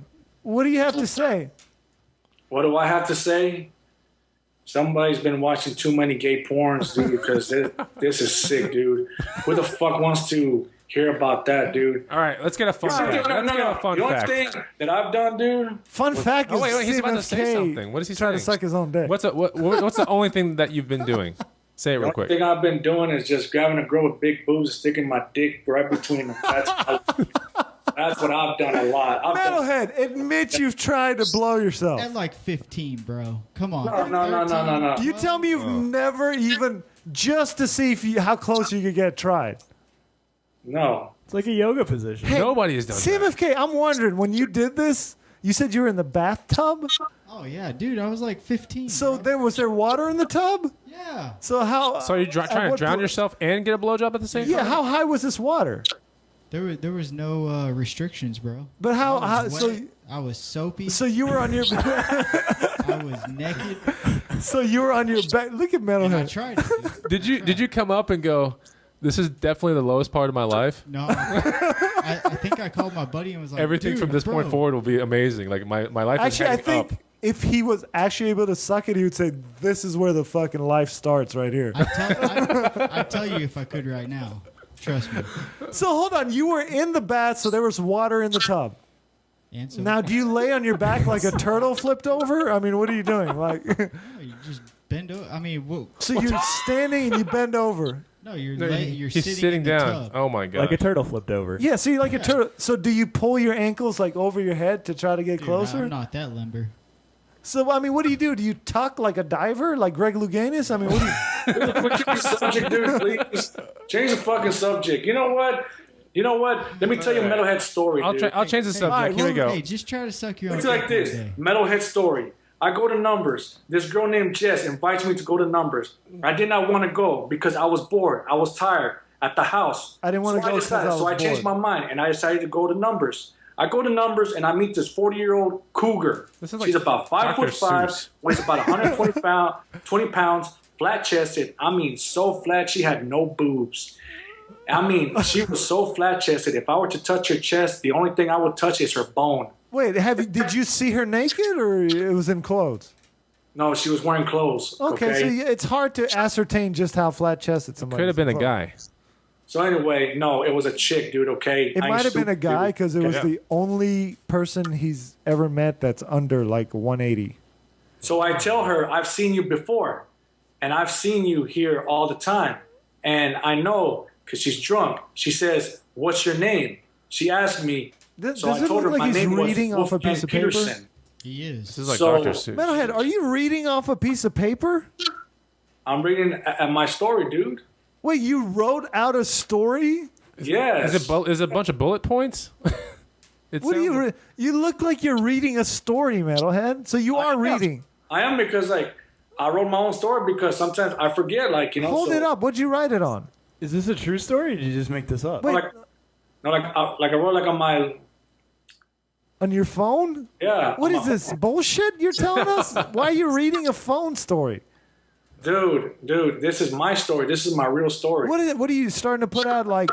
what do you have to say? What do I have to say? Somebody's been watching too many gay porns, dude, because this is sick, dude. Who the fuck wants to hear about that, dude? All right, let's get a fun fact. Let's get a fun The only fact. thing that I've done, dude, Fun fact Oh, is wait, he's about to say CMFK something. What is he trying to saying? suck his own dick. What's the only thing that you've been doing? Say it the real only quick. thing I've been doing is just grabbing a girl with big boobs and sticking my dick right between them. That's what I've done a lot. I've done, Metalhead, admit you've tried to blow yourself. At like 15, bro. Come on. No. You tell me you've never even, just to see how close you could get, tried. no. It's like a yoga position. Nobody has done that. CMFK, I'm wondering, when you did this, you said you were in the bathtub? Oh yeah, dude. I was like 15. So bro. was there water in the tub? Yeah. So how? So you're trying to what drown po- yourself and get a blowjob at the same Yeah, time? how high was this water? There was no restrictions, bro. But how? I how was so? wet. I was soapy. So you were on your. I was naked. So you were on your back. Look at And I Metalhead. tried it. Dude. Did you come up and go, this is definitely the lowest part of my life? No. I think I called my buddy and was like, Everything "Dude, from this bro." point forward will be amazing. Like my life is Actually, I heading think up. if he was actually able to suck it, he would say, "This is where the fucking life starts, right here." I'd tell you if I could right now. Trust me. So hold on, you were in the bath, so there was water in the tub. And so Now, do you lay on your back like a turtle flipped over? I mean, what are you doing? Like, you just bend over. I mean, So you're standing and you bend over. no, you're No, you're he's sitting in the down. tub. Oh my god! Like a turtle flipped over. Yeah, so you're like a turtle. So do you pull your ankles like over your head to try to get Dude, closer? I'm not that limber. So I mean, what do? Do you tuck like a diver, like Greg Louganis? I mean, what do you? Change the subject, dude, please. Change the fucking subject. You know what? Let me tell you a metalhead story, dude. I'll change the subject. alright, Here we go. Hey, just try to suck your own. It's like dick one this. day. Metalhead story. I go to Numbers. This girl named Jess invites me to go to Numbers. I did not want to go because I was bored. I was tired at the house. I didn't want to So go because I was So I changed bored. my mind and I decided to go to Numbers. I go to Numbers and I meet this 40-year-old cougar. This is like She's about 5'5", Dr. Seuss. weighs about 20 pounds, flat-chested. I mean, so flat she had no boobs. I mean, she was so flat-chested. If I were to touch her chest, the only thing I would touch is her bone. Wait, did you see her naked or it was in clothes? No, she was wearing clothes. Okay, so it's hard to ascertain just how flat chested somebody. Could have been a is. guy. So anyway, no, it was a chick, dude, okay? It I ain't might have been a stupid, guy dude. because it was Yeah. the only person he's ever met that's under like 180. So I tell her, I've seen you before, and I've seen you here all the time. And I know, because she's drunk. She says, what's your name? She asked me. Does So I it told her look my like he's name was reading off a Wolfgang piece of paper? Peterson. He is. This is like So- Dr. Seuss. Metalhead, are you reading off a piece of paper? I'm reading at my story, dude. Wait, you wrote out a story? Yes. Is it a bunch of bullet points? What do you? You look like you're reading a story, Metalhead. So you are reading. I am because, like, I wrote my own story because sometimes I forget, like, you know. Hold so, it up. What'd you write it on? Is this a true story or did you just make this up? Wait, Like, no, like I wrote, like, on my, on your phone? yeah. What on is my- this bullshit you're telling us? Why are you reading a phone story? Dude, this is my story. This is my real story. What is it? What are you starting to put out like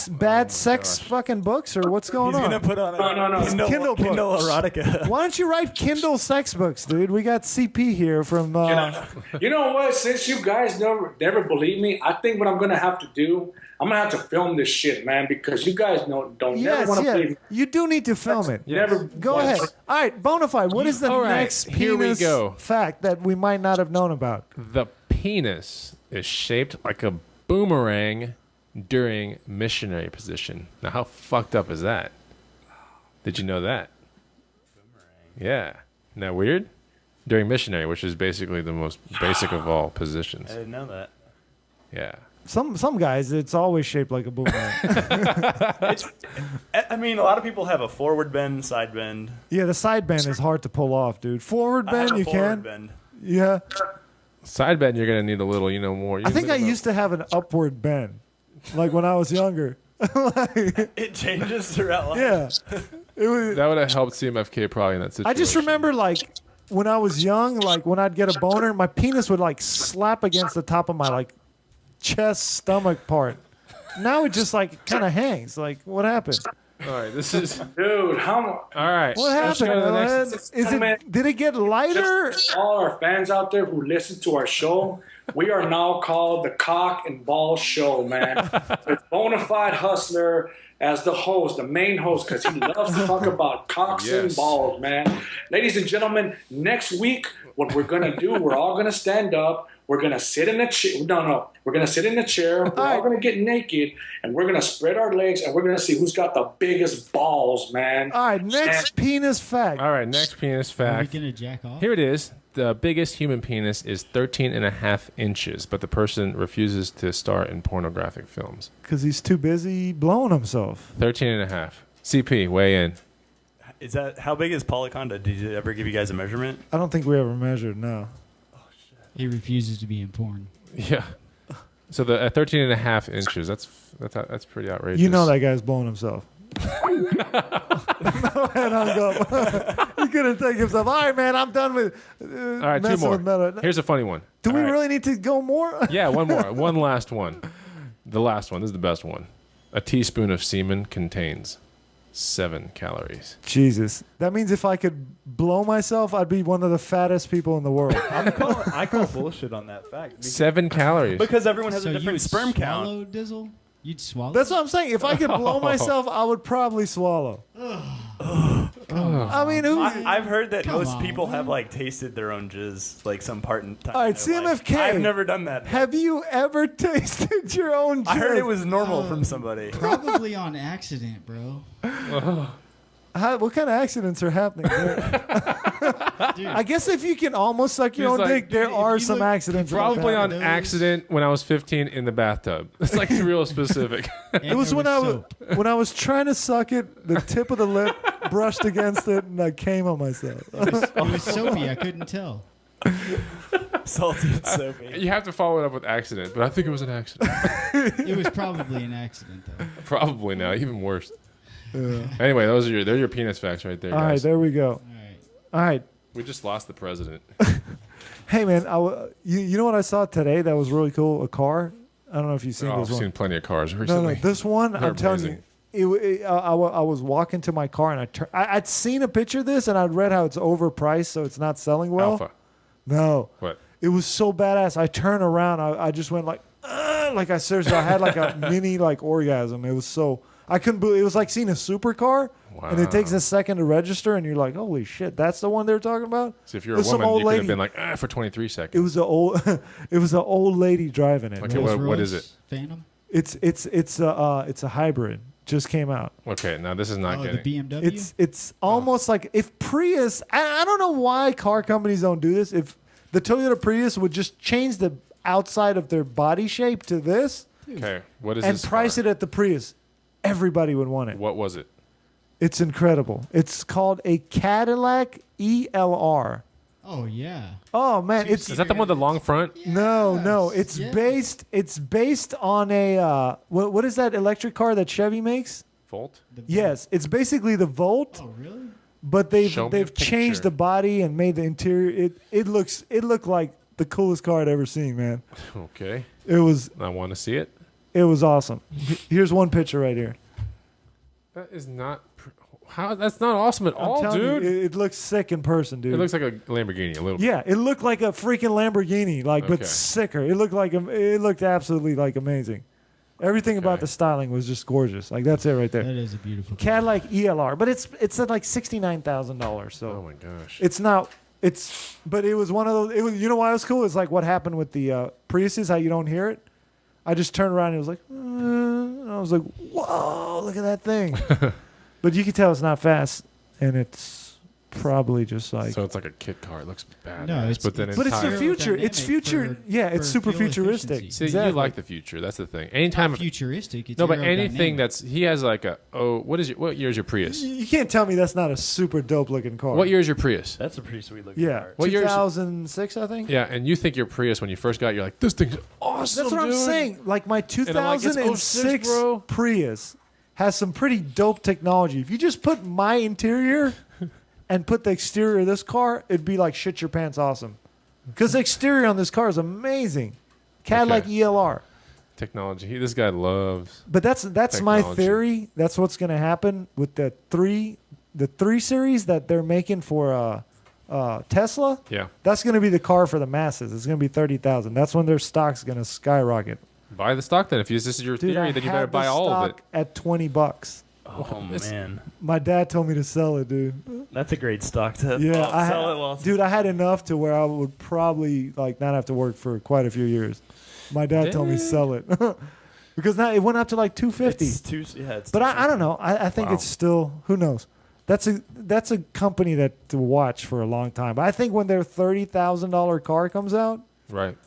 bad sex fucking books or what's going He's on? gonna put on a No. Kindle Kindle books. erotica. Why don't you write Kindle sex books, dude? We got CP here from. You know what? Since you guys never believe me, I think what I'm gonna have to do, I'm gonna have to film this shit, man, because you guys don't Yes, never want to yeah. believe me. You do need to film it. Never Go ahead. All right, Bonafide. What is the All right, next here we penis go. fact that we might not have known about? The penis is shaped like a boomerang during missionary position. Now, how fucked up is that? Did you know that? Yeah. Isn't that weird? During missionary, which is basically the most basic of all positions. I didn't know that. Yeah. Some guys, it's always shaped like a boomerang. I mean, a lot of people have a forward bend, side bend. Yeah, the side bend is hard to pull off, dude. Forward I have bend, a you forward can. bend. Yeah. Side bend, you're going to need a little, more. I think I used to have an upward bend, like when I was younger. It changes throughout life. Yeah. It was, That would have helped CMFK probably in that situation. I just remember, like, when I was young, like, when I'd get a boner, my penis would, like, slap against the top of my, like, chest, stomach part. Now it just, like, kind of hangs. Like, what happened? All right, this is. Dude, All right. What let's happened? go to the man? next. Did it get lighter? all our fans out there who listen to our show, we are now called the Cock and Ball Show, man. With Bonafide Hustler as the host, the main host, because he loves to talk about cocks and Yes. balls, man. Ladies and gentlemen, next week, what we're going to do, we're all going to stand up. We're going to sit in a chair. No. We're going to sit in a chair. We're all going to get naked, and we're going to spread our legs, and we're going to see who's got the biggest balls, man. All right, next penis fact. All right, next penis Are we fact. gonna jack off? Here it is. The biggest human penis is 13.5 inches, but the person refuses to star in pornographic films. Because he's too busy blowing himself. 13.5. CP, weigh in. Is that how big is Polyconda? Did you ever give you guys a measurement? I don't think we ever measured, no. He refuses to be in porn. Yeah. So the 13.5 inches. That's pretty outrageous. You know that guy's blowing himself. No head hung up. He couldn't take himself. All right, man, I'm done with All right, two messing more. with Meta. Here's a funny one. Do we All right. really need to go more? Yeah, one more. One last one. The last one. This is the best one. A teaspoon of semen contains 7 calories. Jesus. That means if I could blow myself, I'd be one of the fattest people in the world. I call bullshit on that fact. 7 calories. Because everyone has So a you different would sperm count. swallow Dizzle? You'd swallow? That's what I'm saying. If I could blow myself, I would probably swallow. I mean, who? I've heard that Come most on, people man. have like tasted their own jizz like some part in time. All right, in their life. CMFK. I've never done that. Have you ever tasted your own? I heard jizz? it was normal from somebody. Probably on accident, bro. What kind of accidents are happening there? Dude, I guess if you can almost suck your He's own like, dick, there dude, if are you some look- accidents. like Probably that. on those- accident when I was 15 in the bathtub. It's like real specific. and It was there when I was soap. when I was trying to suck it. The tip of the lip brushed against it, and I came on myself. It was soapy. I couldn't tell. Salty and soapy. You have to follow it up with accident, but I think it was an accident. It was probably an accident, though. Probably now, even worse. Yeah. Anyway, they're your penis facts right there, All right, guys. there we go. All right. All right. We just lost the president. Hey man, you know what I saw today that was really cool? A car. I don't know if you've seen Oh, I've this one. seen plenty of cars No, recently. this one, They're I'm telling you, I was walking to my car and I'd seen a picture of this and I'd read how it's overpriced, so it's not selling well. Alpha. No, What? it was so badass. I turned around, I just went like I seriously, I had like a mini like orgasm. It was so I couldn't believe it was like seeing a supercar, and it takes Wow. a second to register, and you're like, holy shit, that's the one they're talking about. So if you're There's a some woman, old you could have lady. been like, for 23 seconds. It was an old, it was an old lady driving it. Okay, man. what is Rolls it? Phantom? It's a hybrid. Just came out. Okay, now this is not Oh, getting. the BMW? It's almost like if Prius. I don't know why car companies don't do this. If the Toyota Prius would just change the outside of their body shape to this Okay, what is and this price car? it at the Prius, everybody would want it. What was it? It's incredible. It's called a Cadillac ELR. Oh, yeah. Oh man, it's Is that the one with the long front? no. Yes, It's yes. based on a what is that electric car that Chevy makes? Volt? Yes, it's basically the Volt. Oh, really? But Show me a they've changed picture. the body and made the interior. It looked like the coolest car I'd ever seen, man. Okay, It was I want to see it. awesome. Here's one picture right here. That is not. How? That's not awesome at I'm all, telling dude. you, it looks sick in person, dude. It looks like a Lamborghini a little bit. yeah, it looked like a freaking Lamborghini, like but Okay. sicker. It looked absolutely like amazing. Everything about Okay. the styling was just gorgeous. Like that's it right there. That is a beautiful car. Cadillac ELR, but it's at like $69,000. So Oh my gosh. it's not. But it was one of those. It was, you know why it was cool? It's like what happened with the Priuses, how you don't hear it. I just turned around and it was like, and I was like, whoa, look at that thing. But you can tell it's not fast, and it's probably just like. So it's like a kit car. It looks bad. No, it's- but then it's- but it's the time- future. It's aerodynamic future. for- Yeah, it's for super fuel futuristic. efficiency. See, Exactly. you like the future. That's the thing. Anytime. Futuristic. It's No, but anything aerodynamic. that's he has like a what year is your Prius? You can't tell me that's not a super dope looking car. What year is your Prius? That's a pretty sweet looking Yeah, car. What year is it? 2006, I think. Yeah, and you think your Prius when you first got it, you're like, this thing's awesome. That's what I'm dude." saying. Like my I'm like, it's 2006 bro. Prius has some pretty dope technology. If you just put my interior and put the exterior of this car, it'd be like shit your pants awesome. Because the exterior on this car is amazing. Cadillac Okay. ELR. Technology. This guy loves. But that's my Technology. theory. That's what's going to happen with the 3 series that they're making for Tesla. Yeah. That's going to be the car for the masses. It's going to be 30,000. That's when their stock's going to skyrocket. Buy the stock then. If this is your Dude, theory, I then you had better buy the all of it. stock at $20. Oh man, My dad told me to sell it, dude. that's a great stock to Yeah, sell it while it's dude, I had enough to where I would probably like not have to work for quite a few years. My dad told me Dang. sell it because now it went up to like $250. It's too, yeah, it's But too I don't know. I think Wow. it's still who knows. That's a company that to watch for a long time. But I think when their $30,000 car comes out, Right.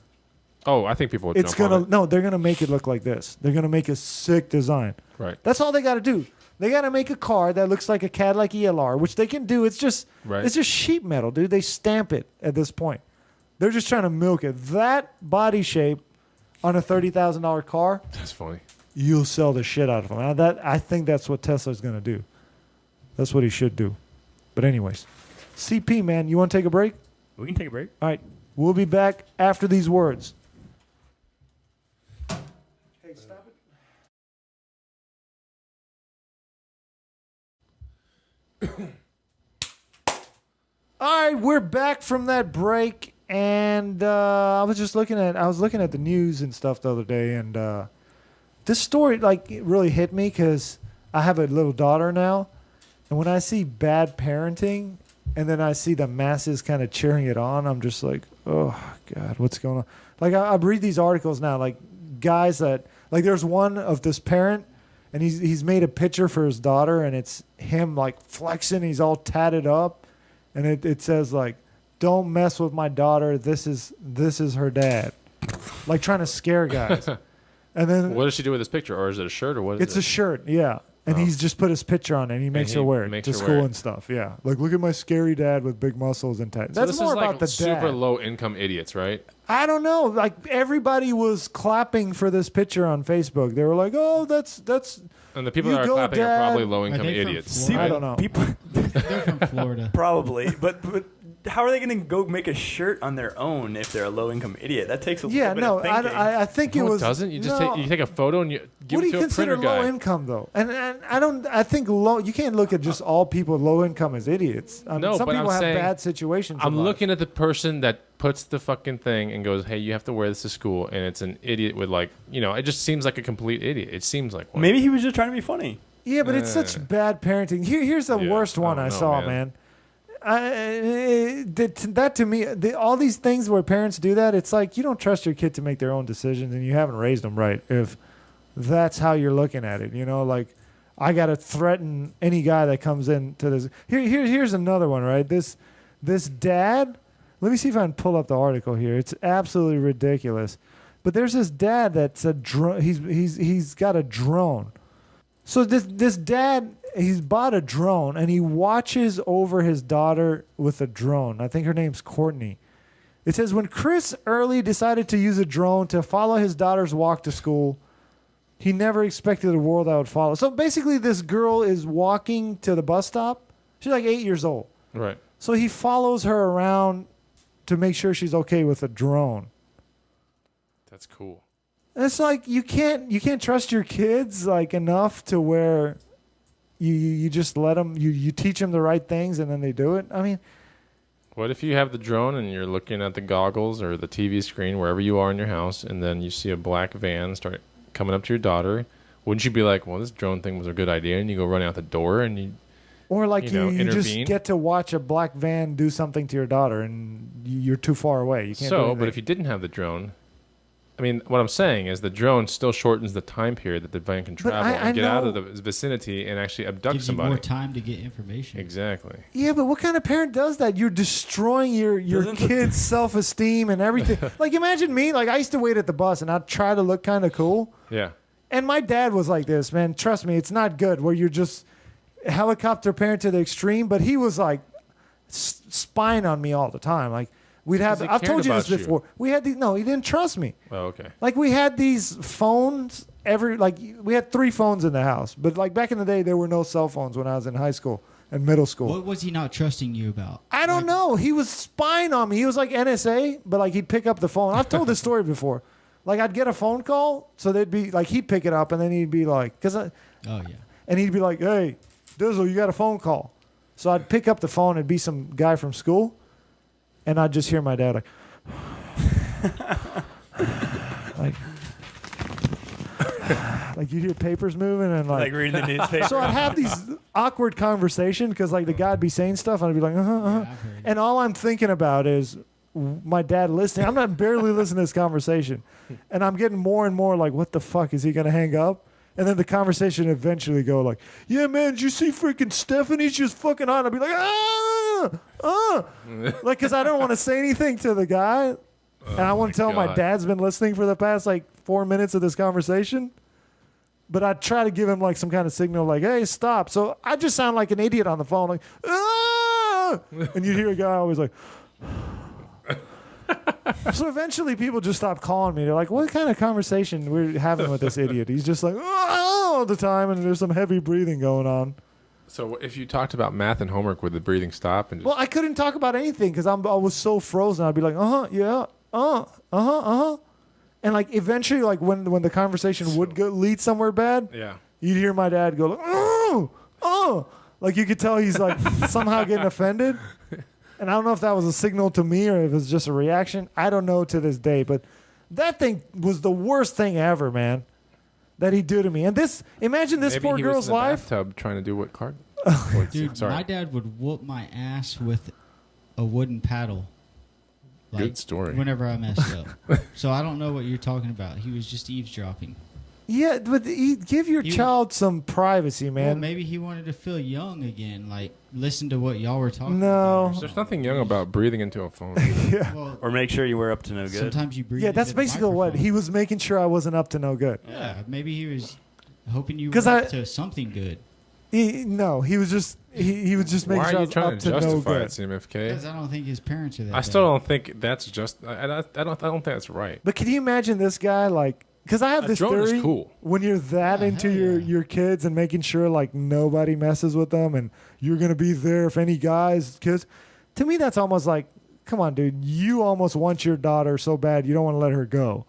Oh, I think people would it's jump on gonna they're gonna make it look like this. They're gonna make a sick design. it. Right. That's all they got to do. They got to make a car that looks like a Cadillac ELR, which they can do. It's just Right. it's just sheet metal, dude. They stamp it at this point. They're just trying to milk it. That body shape on a $30,000 car, That's funny. you'll sell the shit out of them. I think that's what Tesla's going to do. That's what he should do. But anyways, CP, man, you want to take a break? We can take a break. All right. We'll be back after these words. Hey, stop it. All right, we're back from that break, and I was looking at the news and stuff the other day, and this story like it really hit me because I have a little daughter now, And when I see bad parenting, and then I see the masses kind of cheering it on, I'm just like, oh God, what's going on? Like I read these articles now, like guys that like there's one of this parent, and he's made a picture for his daughter, and it's him like flexing. He's all tatted up, and it says like, "Don't mess with my daughter. This is her dad," like trying to scare guys. And then What does she do with this picture, or is it a shirt, or what? it's a shirt, yeah. And Oh. he's just put his picture on it, and he makes he her wear it makes to her school wear it. and stuff. Yeah, like look at my scary dad with big muscles and tattoos. So That's this more is like about the super dad. low income idiots, right? I don't know. Like everybody was clapping for this picture on Facebook. They were like, "Oh, that's." And the people You that are go, clapping Dad. are probably low income Are they from idiots. Florida? I don't know. People They're from Florida. probably, but how are they going to go make a shirt on their own if they're a low income idiot? That takes a Yeah, little bit no, of thinking. I think it No, was. it doesn't. You just no. take a photo and you give What do it you to a consider printer low guy. income though? And I don't. I think low. You can't look at just all people low income as idiots. No, some but people I'm have saying- bad situations. I'm in life. looking at the person that puts the fucking thing and goes, "Hey, you have to wear this to school," and it's an idiot with like, it just seems like a complete idiot. It seems like one. Maybe he was just trying to be funny. Yeah, but it's such bad parenting. Here's the Yeah, worst one I I don't know, saw, man. that to me, all these things where parents do that, it's like you don't trust your kid to make their own decisions, and you haven't raised them right. If that's how you're looking at it, like I gotta threaten any guy that comes into this. Here's another one, right? This dad. Let me see if I can pull up the article here. It's absolutely ridiculous. But there's this dad that's a drone. He's got a drone. So this dad, he's bought a drone and he watches over his daughter with a drone. I think her name's Courtney. It says when Chris Early decided to use a drone to follow his daughter's walk to school, he never expected the world that would follow. So basically, this girl is walking to the bus stop. She's like 8 years old. Right. So he follows her around to make sure she's okay with a drone. That's cool. And it's like you can't trust your kids like enough to where you just let them you teach them the right things and then they do it. I mean, What if you have the drone and you're looking at the goggles or the TV screen wherever you are in your house, and then you see a black van start coming up to your daughter? Wouldn't you be like, "Well, this drone thing was a good idea," and you go running out the door and you? or like You know, you just intervene? get to watch a black van do something to your daughter and you're too far away. You can't. do So, anything. but if you didn't have the drone, I mean, what I'm saying is the drone still shortens the time period that the van can But travel I and get out of know- the vicinity and actually abduct Gives you somebody. more time to get information. Exactly. Yeah, but what kind of parent does that? You're destroying your Doesn't the- kid's self-esteem and everything. Like imagine me, like I used to wait at the bus and I'd try to look kind of cool. Yeah. And my dad was like this, man. Trust me, it's not good where you're just helicopter parent to the extreme. But he was like spying on me all the time. Like we'd have. he I've cared told you this about you. before. We had these. No, he didn't trust me. Oh, okay. Like we had these phones. We had 3 phones in the house. But like back in the day, there were no cell phones when I was in high school and middle school. What was he not trusting you about? I don't know. He was spying on me. He was like NSA, but like he'd pick up the phone. I've told this story before. Like I'd get a phone call, so they'd be like he'd pick it up, and then he'd be like, Oh yeah. and he'd be like, "Hey, Dizzle, you got a phone call." So I'd pick up the phone. It'd be some guy from school, and I'd just hear my dad like, like you'd hear papers moving and Like reading the newspaper. So I'd have these awkward conversation because like the guy'd be saying stuff, and I'd be like, Yeah, I've heard. and all I'm thinking about is my dad listening. I'm not barely listening to this conversation, and I'm getting more and more like, what the fuck is he gonna hang up? And then the conversation eventually go like, yeah, man, did you see freaking Stephanie? She's fucking on. I'd be like, like, cause I don't want to say anything to the guy, and I want to tell him my God. dad's been listening for the past like 4 minutes of this conversation. But I try to give him like some kind of signal, like, "Hey, stop!" So I just sound like an idiot on the phone, like, and you hear a guy always like. So eventually, people just stop calling me. They're like, "What kind of conversation we're having with this idiot?" He's just like, all the time, and there's some heavy breathing going on. So if you talked about math and homework, would the breathing stop and just Well, I couldn't talk about anything because I was so frozen. I'd be like, yeah, and like eventually, like when the conversation would go lead somewhere bad, yeah. you'd hear my dad go, like you could tell he's like somehow getting offended. And I don't know if that was a signal to me or if it's just a reaction. I don't know to this day, but that thing was the worst thing ever, man, that he did to me. And imagine this Maybe poor he was girl's in the life. bathtub trying to do what Clark. Dude, Sorry. my dad would whoop my ass with a wooden paddle. Good story. Whenever I messed up. So I don't know what you're talking about. He was just eavesdropping. Yeah, but give your You- child some privacy, Well, man. maybe he wanted to feel young again. Like, listen to what y'all were talking No. about. There's nothing young about breathing into a phone. Yeah. Well, Or make sure you were up to no good. sometimes you breathe. Yeah, that's into the basically what microphone. he was making sure I wasn't up to no good. Yeah, maybe he was hoping you 'Cause were I- up to something good. No, he was just he was just making Why sure are I you was trying up to to no justify good. it, CMFK? Because I don't think his parents are that I still bad. don't think that's just. I don't think that's right. But can you imagine this guy like? Because I have A this drone is theory cool. when you're that Yeah, into hell your yeah. your kids and making sure like nobody messes with them and you're gonna be there if any guys kids. To me, that's almost like, come on, dude, you almost want your daughter so bad you don't want to let her go.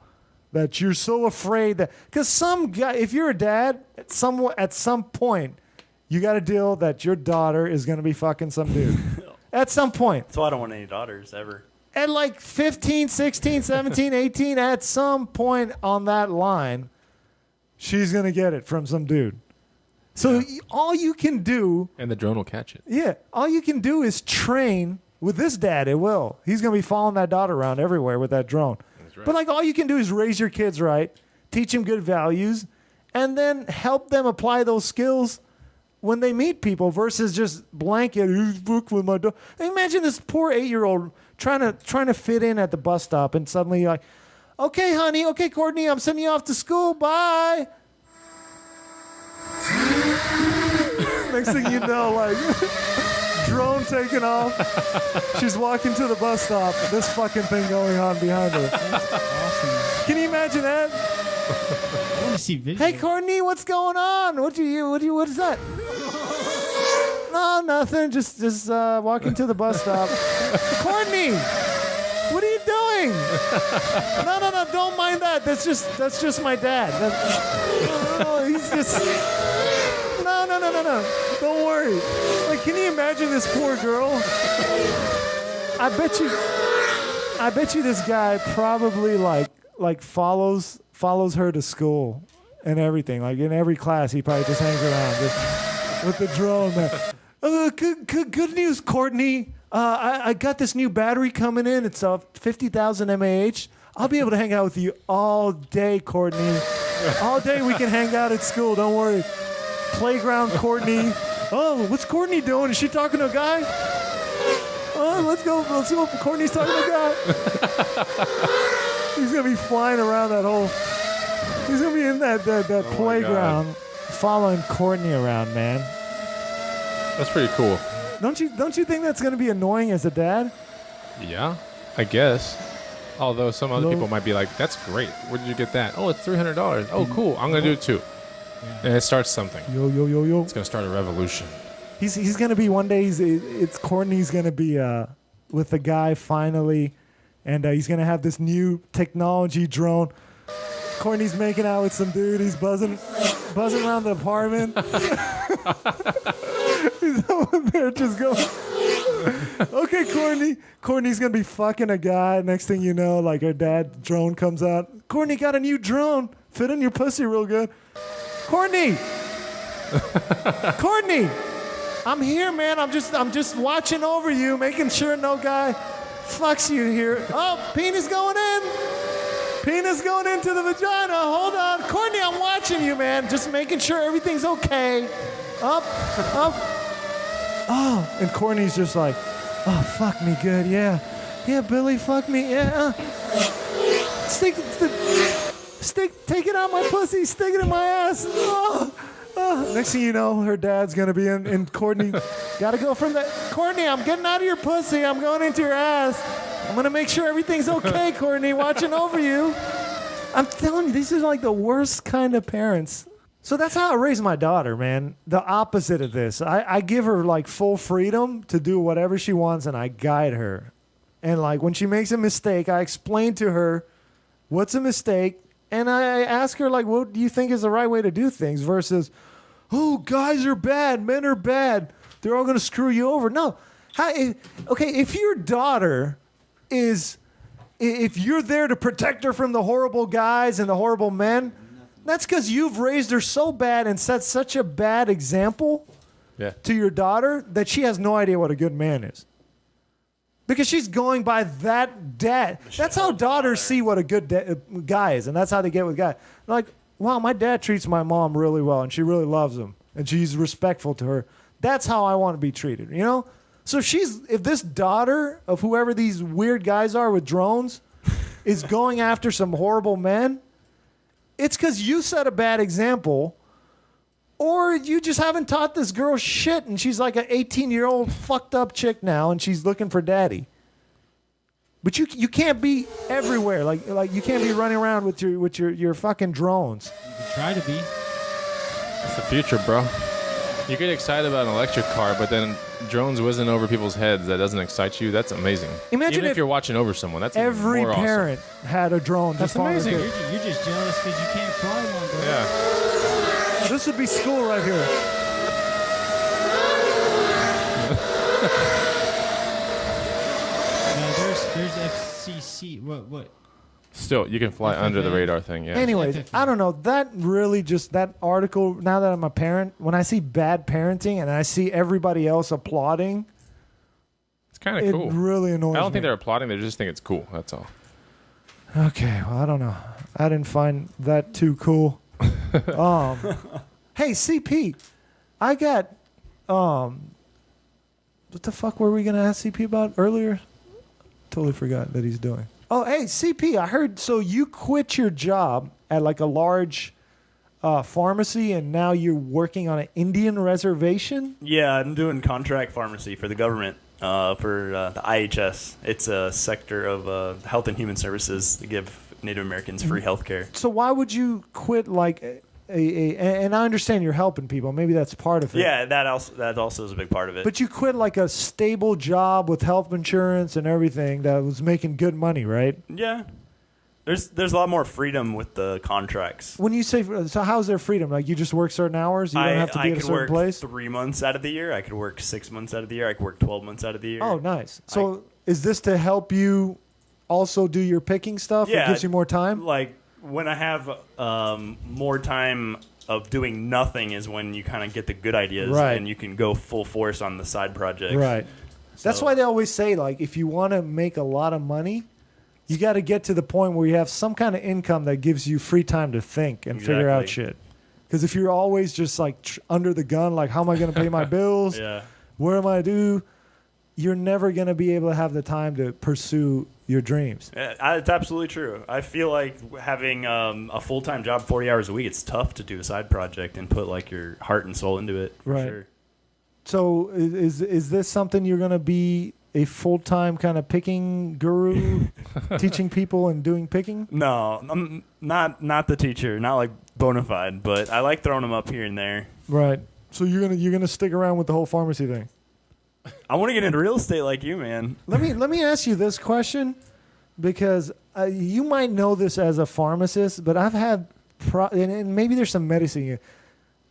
That you're so afraid that because some guy, if you're a dad, at some point, you got to deal that your daughter is gonna be fucking some dude. At some point. That's why I don't want any daughters ever. At like 15, 16, 17, 18, at some point on that line, she's going to get it from some dude. So all you can do, And the drone will catch it. yeah, all you can do is train with this dad. It will. He's going to be following that daughter around everywhere with that drone. right. But like all you can do is raise your kids right, teach them good values, and then help them apply those skills when they meet people versus just blanket. Who's booked with my daughter? Imagine this poor 8-year-old trying to fit in at the bus stop, and suddenly you're like, okay, honey, okay, Courtney, I'm sending you off to school. Bye. Next thing you know, like drone taking off. She's walking to the bus stop. This fucking thing going on behind her. Awesome. Can you imagine that? I want to see video. Hey, Courtney, what's going on? What is that? No, nothing. Just walking to the bus stop. Courtney, what are you doing? No, don't mind that. That's just my dad. No, he's just. No. Don't worry. Like, can you imagine this poor girl? I bet you this guy probably like follows her to school and everything. Like in every class, he probably just hangs around just with the drone. Good news, Courtney. I got this new battery coming in. It's 50,000 mAh. I'll be able to hang out with you all day, Courtney. All day we can hang out at school. Don't worry. Playground, Courtney. Oh, what's Courtney doing? Is she talking to a guy? Oh, let's go. Let's see what Courtney's talking to a guy. He's gonna be flying around that whole. He's gonna be in that playground, following Courtney around, man. That's pretty cool. Don't you think that's gonna be annoying as a dad? Yeah, I guess. Although some other No. people might be like, "That's great. Where did you get that? Oh, it's $300. Oh, cool. I'm gonna do it too." And it starts something. Yo. It's gonna start a revolution. He's gonna be one day. It's Courtney's gonna be with the guy finally, and he's gonna have this new technology drone. Courtney's making out with some dude. He's buzzing around the apartment. He's over there just going. Okay, Courtney. Courtney's gonna be fucking a guy. Next thing you know, like her dad drone comes out. Courtney got a new drone. Fit in your pussy real good. Courtney. Courtney. I'm here, man. I'm just watching over you, making sure no guy fucks you here. Oh, penis going in. Penis going into the vagina. Hold on. Courtney, I'm watching you, man. Just making sure everything's okay. Up. Oh, and Courtney's just like, oh, fuck me good. Yeah. Yeah, Billy, fuck me. Yeah. Take it out my pussy. Stick it in my ass. Oh. Next thing you know, her dad's gonna be in, and Courtney gotta go from that. Courtney, I'm getting out of your pussy. I'm going into your ass. I'm gonna make sure everything's okay, Courtney. Watching over you. I'm telling you, these are like the worst kind of parents. So that's how I raise my daughter, man. The opposite of this. I give her like full freedom to do whatever she wants, and I guide her. And like when she makes a mistake, I explain to her what's a mistake. And I ask her, like, what do you think is the right way to do things versus, oh, guys are bad, men are bad. They're all going to screw you over. No. If your daughter is, if you're there to protect her from the horrible guys and the horrible men, that's because you've raised her so bad and set such a bad example Yeah. to your daughter that she has no idea what a good man is. Because she's going by that dad. That's how daughters see what a good guy is, and that's how they get with guys. They're like, wow, my dad treats my mom really well, and she really loves him, and she's respectful to her. That's how I want to be treated, you know? So if this daughter of whoever these weird guys are with drones is going after some horrible men, it's because you set a bad example, or you just haven't taught this girl shit, and she's like an 18-year-old fucked up chick now, and she's looking for daddy. But you can't be everywhere. Like you can't be running around with your fucking drones. You can try to be. It's the future, bro. You get excited about an electric car, but then drones whizzing over people's heads, that doesn't excite you. That's amazing. Imagine Even if if you're watching over someone, that's even Every more awesome. parent had a drone. That's just following amazing. their kid. You're just jealous because you can't fly one, bro. Yeah. This would be school right here. No, there's FCC. What? Still, you can fly under the radar thing. Yeah. Anyways, FFA. I don't know. That really just, that article, now that I'm a parent, when I see bad parenting and I see everybody else applauding, It's kind of it cool. really annoys I don't me. think they're applauding. They just think it's cool. That's all. Okay, well, I don't know. I didn't find that too cool. Hey, CP, I got, what the fuck were we going to ask CP about earlier? Totally forgot that he's doing. Oh, hey, CP, I heard, so you quit your job at like a large pharmacy and now you're working on an Indian reservation? Yeah, I'm doing contract pharmacy for the government, for the IHS. It's a sector of Health and Human Services to give Native Americans free health care. So why would you quit like and I understand you're helping people. Maybe that's part of it. Yeah, that also is a big part of it. But you quit like a stable job with health insurance and everything that was making good money, right? yeah, there's a lot more freedom with the contracts. When you say, so how's their freedom? Like you just work certain hours? You don't have to be I at a could certain work place? 3 months out of the year. I could work 6 months out of the year. I could work 12 months out of the year. Oh, nice. So is this to help you also do your picking stuff? Yeah, It gives you more time? Like when I have more time of doing nothing is when you kind of get the good ideas, Right. and you can go full force on the side projects. Right. That's So- why they always say, like, if you want to make a lot of money, you got to get to the point where you have some kind of income that gives you free time to think and figure out Exactly. shit. Because if you're always just like under the gun, like, how am I going to pay my bills? Yeah. What am I do? You're never going to be able to have the time to pursue your dreams. It's absolutely true. I feel like having a full-time job 40 hours a week, it's tough to do a side project and put like your heart and soul into it. For Right. Sure. So is this something you're going to be a full-time kind of picking guru, teaching people and doing picking? No, I'm not the teacher, not like bona fide, but I like throwing them up here and there. Right. So you're gonna stick around with the whole pharmacy thing. I want to get into real estate like you, man. Let me ask you this question, because you might know this as a pharmacist, but I've had and maybe there's some medicine here.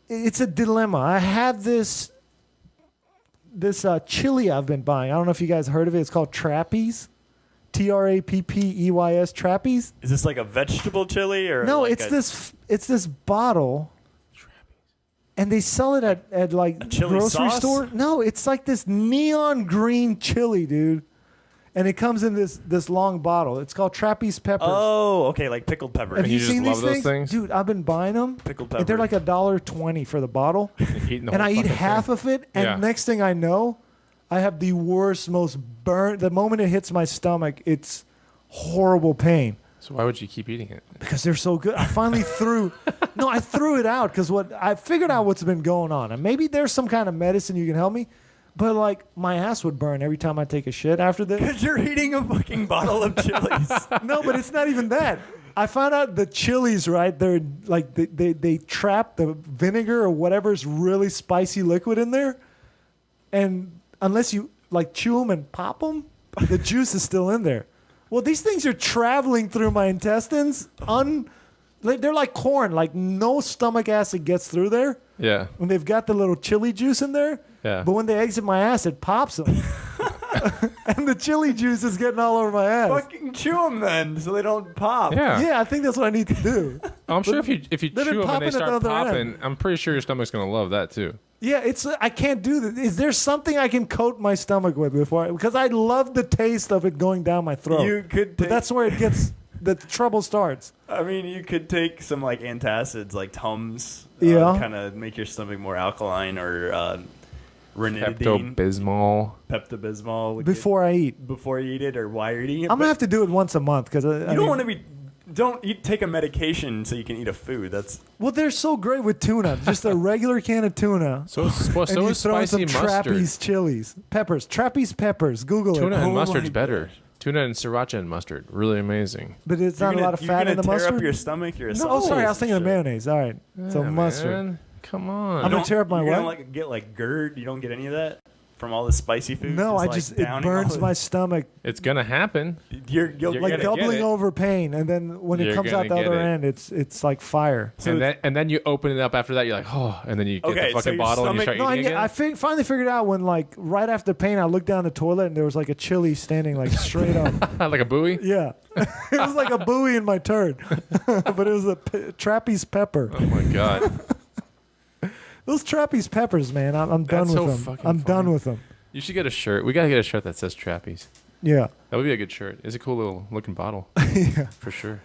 It's a dilemma. I have this chili I've been buying. I don't know if you guys heard of it. It's called Trapeze. Trappeys. Trapeze. Is this like a vegetable chili or No, like it's this bottle. And they sell it at like chili grocery sauce? store. No, it's like this neon green chili, dude. And it comes in this long bottle. It's called Trapeze peppers. Oh, okay, like pickled pepper. Have And you you just seen love these those things? things? Dude, I've been buying them. Pickled And they're pepper. like $1.20 for the bottle. Eating the And whole I eat fucking half thing. of it, and Yeah. next thing I know, I have the worst, most burnt. The moment it hits my stomach, it's horrible pain. So why would you keep eating it? Because they're so good. I finally threw it out because I figured out what's been going on. And maybe there's some kind of medicine you can help me. But like my ass would burn every time I take a shit after this. Because you're eating a fucking bottle of chilies. No, but it's not even that. I found out the chilies, right? They're like they trap the vinegar or whatever's really spicy liquid in there. And unless you like chew them and pop them, the juice is still in there. Well, these things are traveling through my intestines. They're like corn. Like no stomach acid gets through there. Yeah. When they've got the little chili juice in there. Yeah. But when they exit my ass, it pops them. and the chili juice is getting all over my ass. Fucking chew them then, so they don't pop. Yeah. Yeah, I think that's what I need to do. I'm sure if you Let it chew them pop and they in at the start other popping, end. I'm pretty sure your stomach's gonna love that too. Yeah, it's I can't do this. Is there something I can coat my stomach with before? Because I love the taste of it going down my throat. You could but take, that's where it gets the trouble starts. I mean, you could take some like antacids, like Tums. Yeah. Kind of make your stomach more alkaline, or ranitidine, Pepto-Bismol. Pepto-Bismol. Before I eat, before you eat it, or while you're eating it. I'm But gonna have to do it once a month because you don't want to be. Don't eat. Take a medication so you can eat a food. That's Well, they're so great with tuna. Just a regular can of tuna. So is and you is throw in some spicy mustard. Trapeze chilies, peppers, Trapeze peppers. Google Tuna it. and Oh mustard's my better. Tuna and sriracha and mustard, really amazing. But it's you're not a gonna- lot of you're fat gonna in the tear mustard. up your stomach. Your No, oh, sorry, I was thinking of mayonnaise. All right, so Yeah, mustard. man. Come on. I'm gonna tear up my You're gonna what? like get like GERD. You don't get any of that from all the spicy food. No, I like, just it downing all burns the- my stomach, It's gonna happen. You'll You're like gonna get doubling it. over pain, and then when it You're comes out gonna the get other it. end, it's like fire. And then you open it up after that. You're like, oh, and then you get Okay, the so fucking your bottle and you stomach- start No, eating again. I finally figured out when like right after pain, I looked down the toilet and there was like a chili standing like straight up. like a buoy. Yeah, it was like a buoy in my turd, but it was a trapeze pepper. Oh my god. Those trapeze peppers, man, I'm done That's with so them. fucking I'm done funny. with them. You should get a shirt. We gotta get a shirt that says Trappies. Yeah. That would be a good shirt. It's a cool little looking bottle. Yeah. For sure.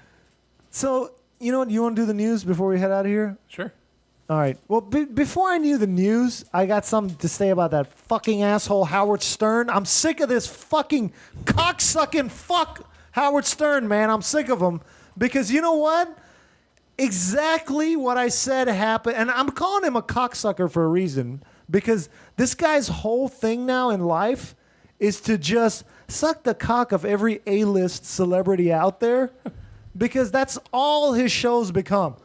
So you know what? You want to do the news before we head out of here? Sure. All right. Well, before I knew the news, I got something to say about that fucking asshole Howard Stern. I'm sick of this fucking cocksucking fuck Howard Stern, man. I'm sick of him because you know what? Exactly what I said happened, and I'm calling him a cocksucker for a reason because this guy's whole thing now in life is to just suck the cock of every A-list celebrity out there because that's all his shows become.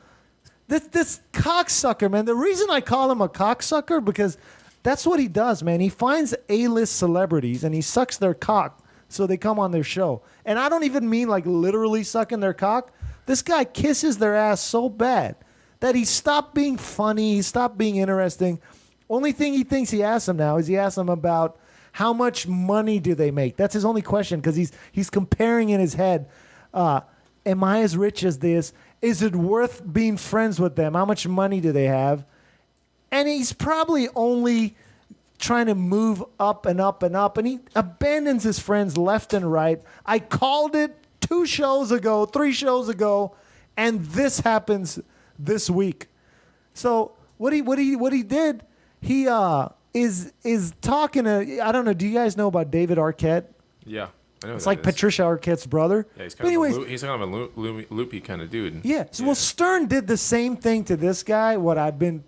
This cocksucker, man. The reason I call him a cocksucker because that's what he does, man. He finds A-list celebrities and he sucks their cock so they come on their show. And I don't even mean like literally sucking their cock. This guy kisses their ass so bad that he stopped being funny, he stopped being interesting. Only thing he thinks he asks them now is he asks them about how much money do they make. That's his only question because he's comparing in his head. Am I as rich as this? Is it worth being friends with them? How much money do they have? And he's probably only trying to move up and up and up, and he abandons his friends left and right. I called it 3 shows ago, and this happens this week. So what he did, he is talking to, I don't know, do you guys know about David Arquette? Yeah. I know It's who like that is. Patricia Arquette's brother. Yeah, he's But kind anyways, of a loopy kind of dude. yeah. So, well, Stern did the same thing to this guy. What I've been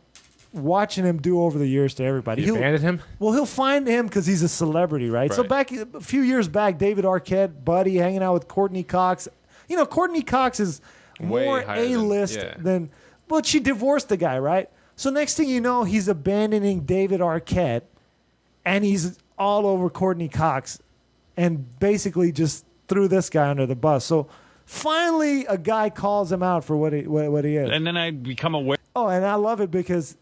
watching him do over the years to everybody. You abandoned him? Well, he'll find him because he's a celebrity, right? So Right. a few years back, David Arquette, buddy, hanging out with Courtney Cox. You know, Courtney Cox is Way more higher than- A-list yeah. than, but she divorced the guy, right? So next thing you know, he's abandoning David Arquette, and he's all over Courtney Cox, and basically just threw this guy under the bus. So finally, a guy calls him out for what he is. And then I become aware. Oh, and I love it because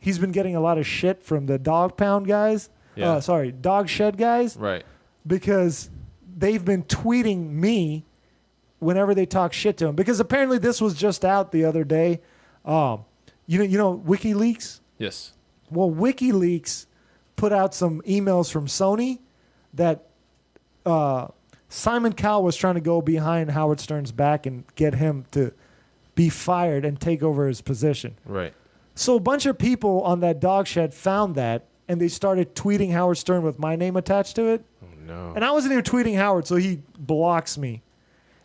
he's been getting a lot of shit from the Dog Pound guys. Yeah. Dog Shed guys, Right. because they've been tweeting me whenever they talk shit to him. Because apparently this was just out the other day. You know WikiLeaks? Yes. Well, WikiLeaks put out some emails from Sony that Simon Cowell was trying to go behind Howard Stern's back and get him to be fired and take over his position. Right. So a bunch of people on that dog shed found that, and they started tweeting Howard Stern with my name attached to it. Oh no. And I wasn't even tweeting Howard, so he blocks me.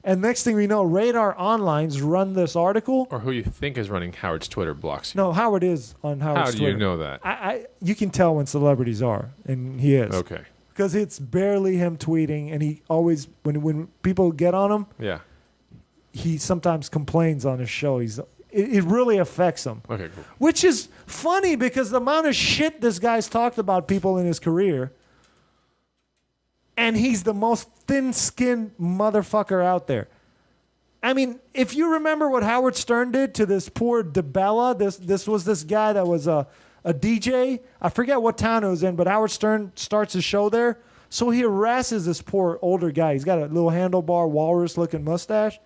And next thing we know, Radar Online's run this article. Or who you think is running Howard's Twitter blocks you. No, Howard is on Howard's How do Twitter. you know that? You can tell when celebrities are, and he is. Okay. Because it's barely him tweeting, and he always, when people get on him, Yeah. he sometimes complains on his show. It really affects him. Okay, cool. Which is funny because the amount of shit this guy's talked about people in his career, and he's the most thin-skinned motherfucker out there. I mean, if you remember what Howard Stern did to this poor DeBella, this was this guy that was a DJ. I forget what town it was in, but Howard Stern starts his show there. So he harasses this poor older guy. He's got a little handlebar, walrus-looking mustache.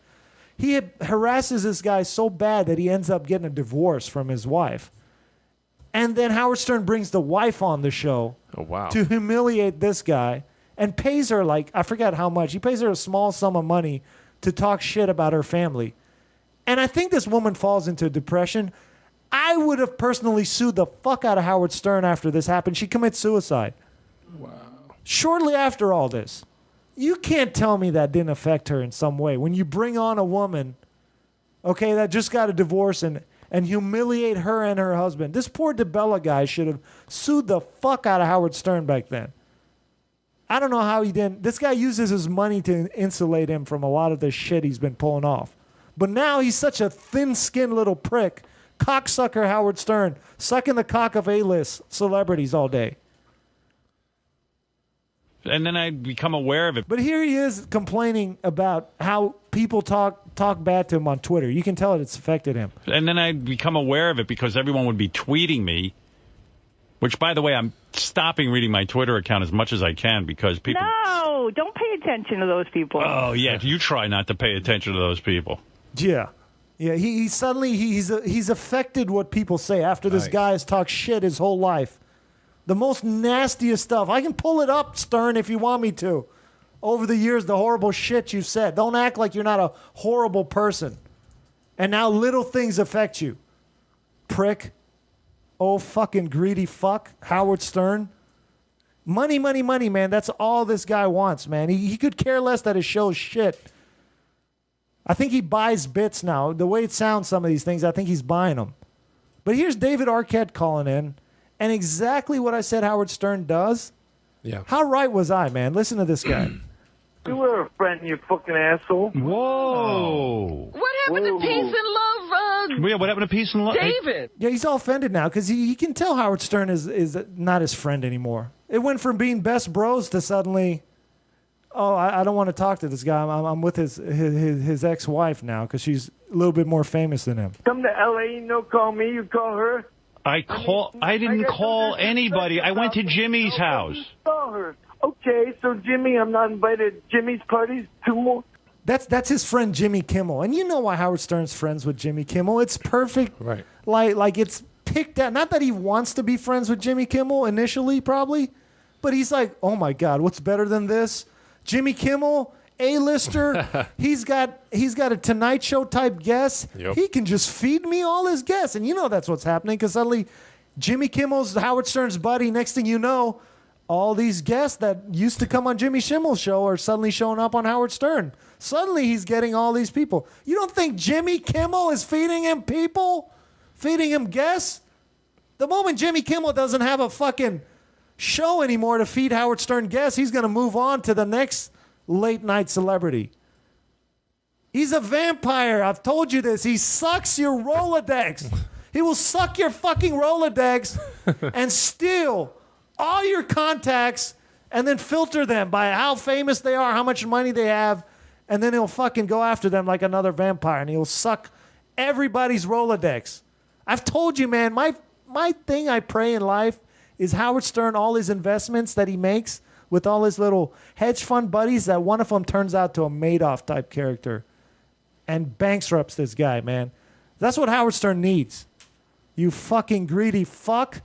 He harasses this guy so bad that he ends up getting a divorce from his wife. And then Howard Stern brings the wife on the show Oh wow. to humiliate this guy and pays her like, I forget how much. He pays her a small sum of money to talk shit about her family. And I think this woman falls into depression. I would have personally sued the fuck out of Howard Stern after this happened. She commits suicide. Wow. Shortly after all this. You can't tell me that didn't affect her in some way. When you bring on a woman, okay, that just got a divorce and humiliate her and her husband. This poor DeBella guy should have sued the fuck out of Howard Stern back then. I don't know how he didn't. This guy uses his money to insulate him from a lot of the shit he's been pulling off. But now he's such a thin-skinned little prick, cocksucker Howard Stern, sucking the cock of A-list celebrities all day. And then I become aware of it. But here he is complaining about how people talk bad to him on Twitter. You can tell it's affected him. And then I become aware of it because everyone would be tweeting me, which, by the way, I'm stopping reading my Twitter account as much as I can because people... No, don't pay attention to those people. Oh, yeah, you try not to pay attention to those people. Yeah. Yeah, he suddenly, he's affected what people say after this guy has talked shit his whole life. The most nastiest stuff. I can pull it up, Stern, if you want me to. Over the years, the horrible shit you've said. Don't act like you're not a horrible person. And now little things affect you. Prick. Oh, fucking greedy fuck. Howard Stern. Money, money, money, man. That's all this guy wants, man. He could care less that his show's shit. I think he buys bits now. The way it sounds, some of these things, I think he's buying them. But here's David Arquette calling in. And exactly what I said Howard Stern does. Yeah. How right was I, man? Listen to this guy. You were a friend, you fucking asshole. Whoa. What happened to peace and love, Yeah, what happened to peace and love? David? Yeah, he's all offended now because he can tell Howard Stern is not his friend anymore. It went from being best bros to suddenly, oh, I don't want to talk to this guy. I'm with his ex-wife now because she's a little bit more famous than him. Come to L.A., no call me, you call her. I didn't call anybody. I went to Jimmy's house. Call her. Okay, so Jimmy, I'm not invited to Jimmy's parties. 2 more. That's his friend Jimmy Kimmel. And you know why Howard Stern's friends with Jimmy Kimmel. It's perfect. Right. Like it's picked out. Not that he wants to be friends with Jimmy Kimmel initially, probably. But he's like, oh my God, what's better than this? Jimmy Kimmel, A-lister. he's got a Tonight Show type guest. Yep. He can just feed me all his guests. And you know that's what's happening because suddenly Jimmy Kimmel's Howard Stern's buddy. Next thing you know, all these guests that used to come on Jimmy Kimmel's show are suddenly showing up on Howard Stern. Suddenly he's getting all these people. You don't think Jimmy Kimmel is feeding him people? Feeding him guests? The moment Jimmy Kimmel doesn't have a fucking show anymore to feed Howard Stern guests, he's going to move on to the next late night celebrity. He's a vampire. I've told you this. He sucks your Rolodex. He will suck your fucking Rolodex and steal all your contacts and then filter them by how famous they are, how much money they have, and then he'll fucking go after them like another vampire and he'll suck everybody's Rolodex. I've told you, man, my thing I pray in life is Howard Stern, all his investments that he makes with all his little hedge fund buddies, that one of them turns out to a Madoff type character and bankrupts this guy, man. That's what Howard Stern needs. You fucking greedy fuck.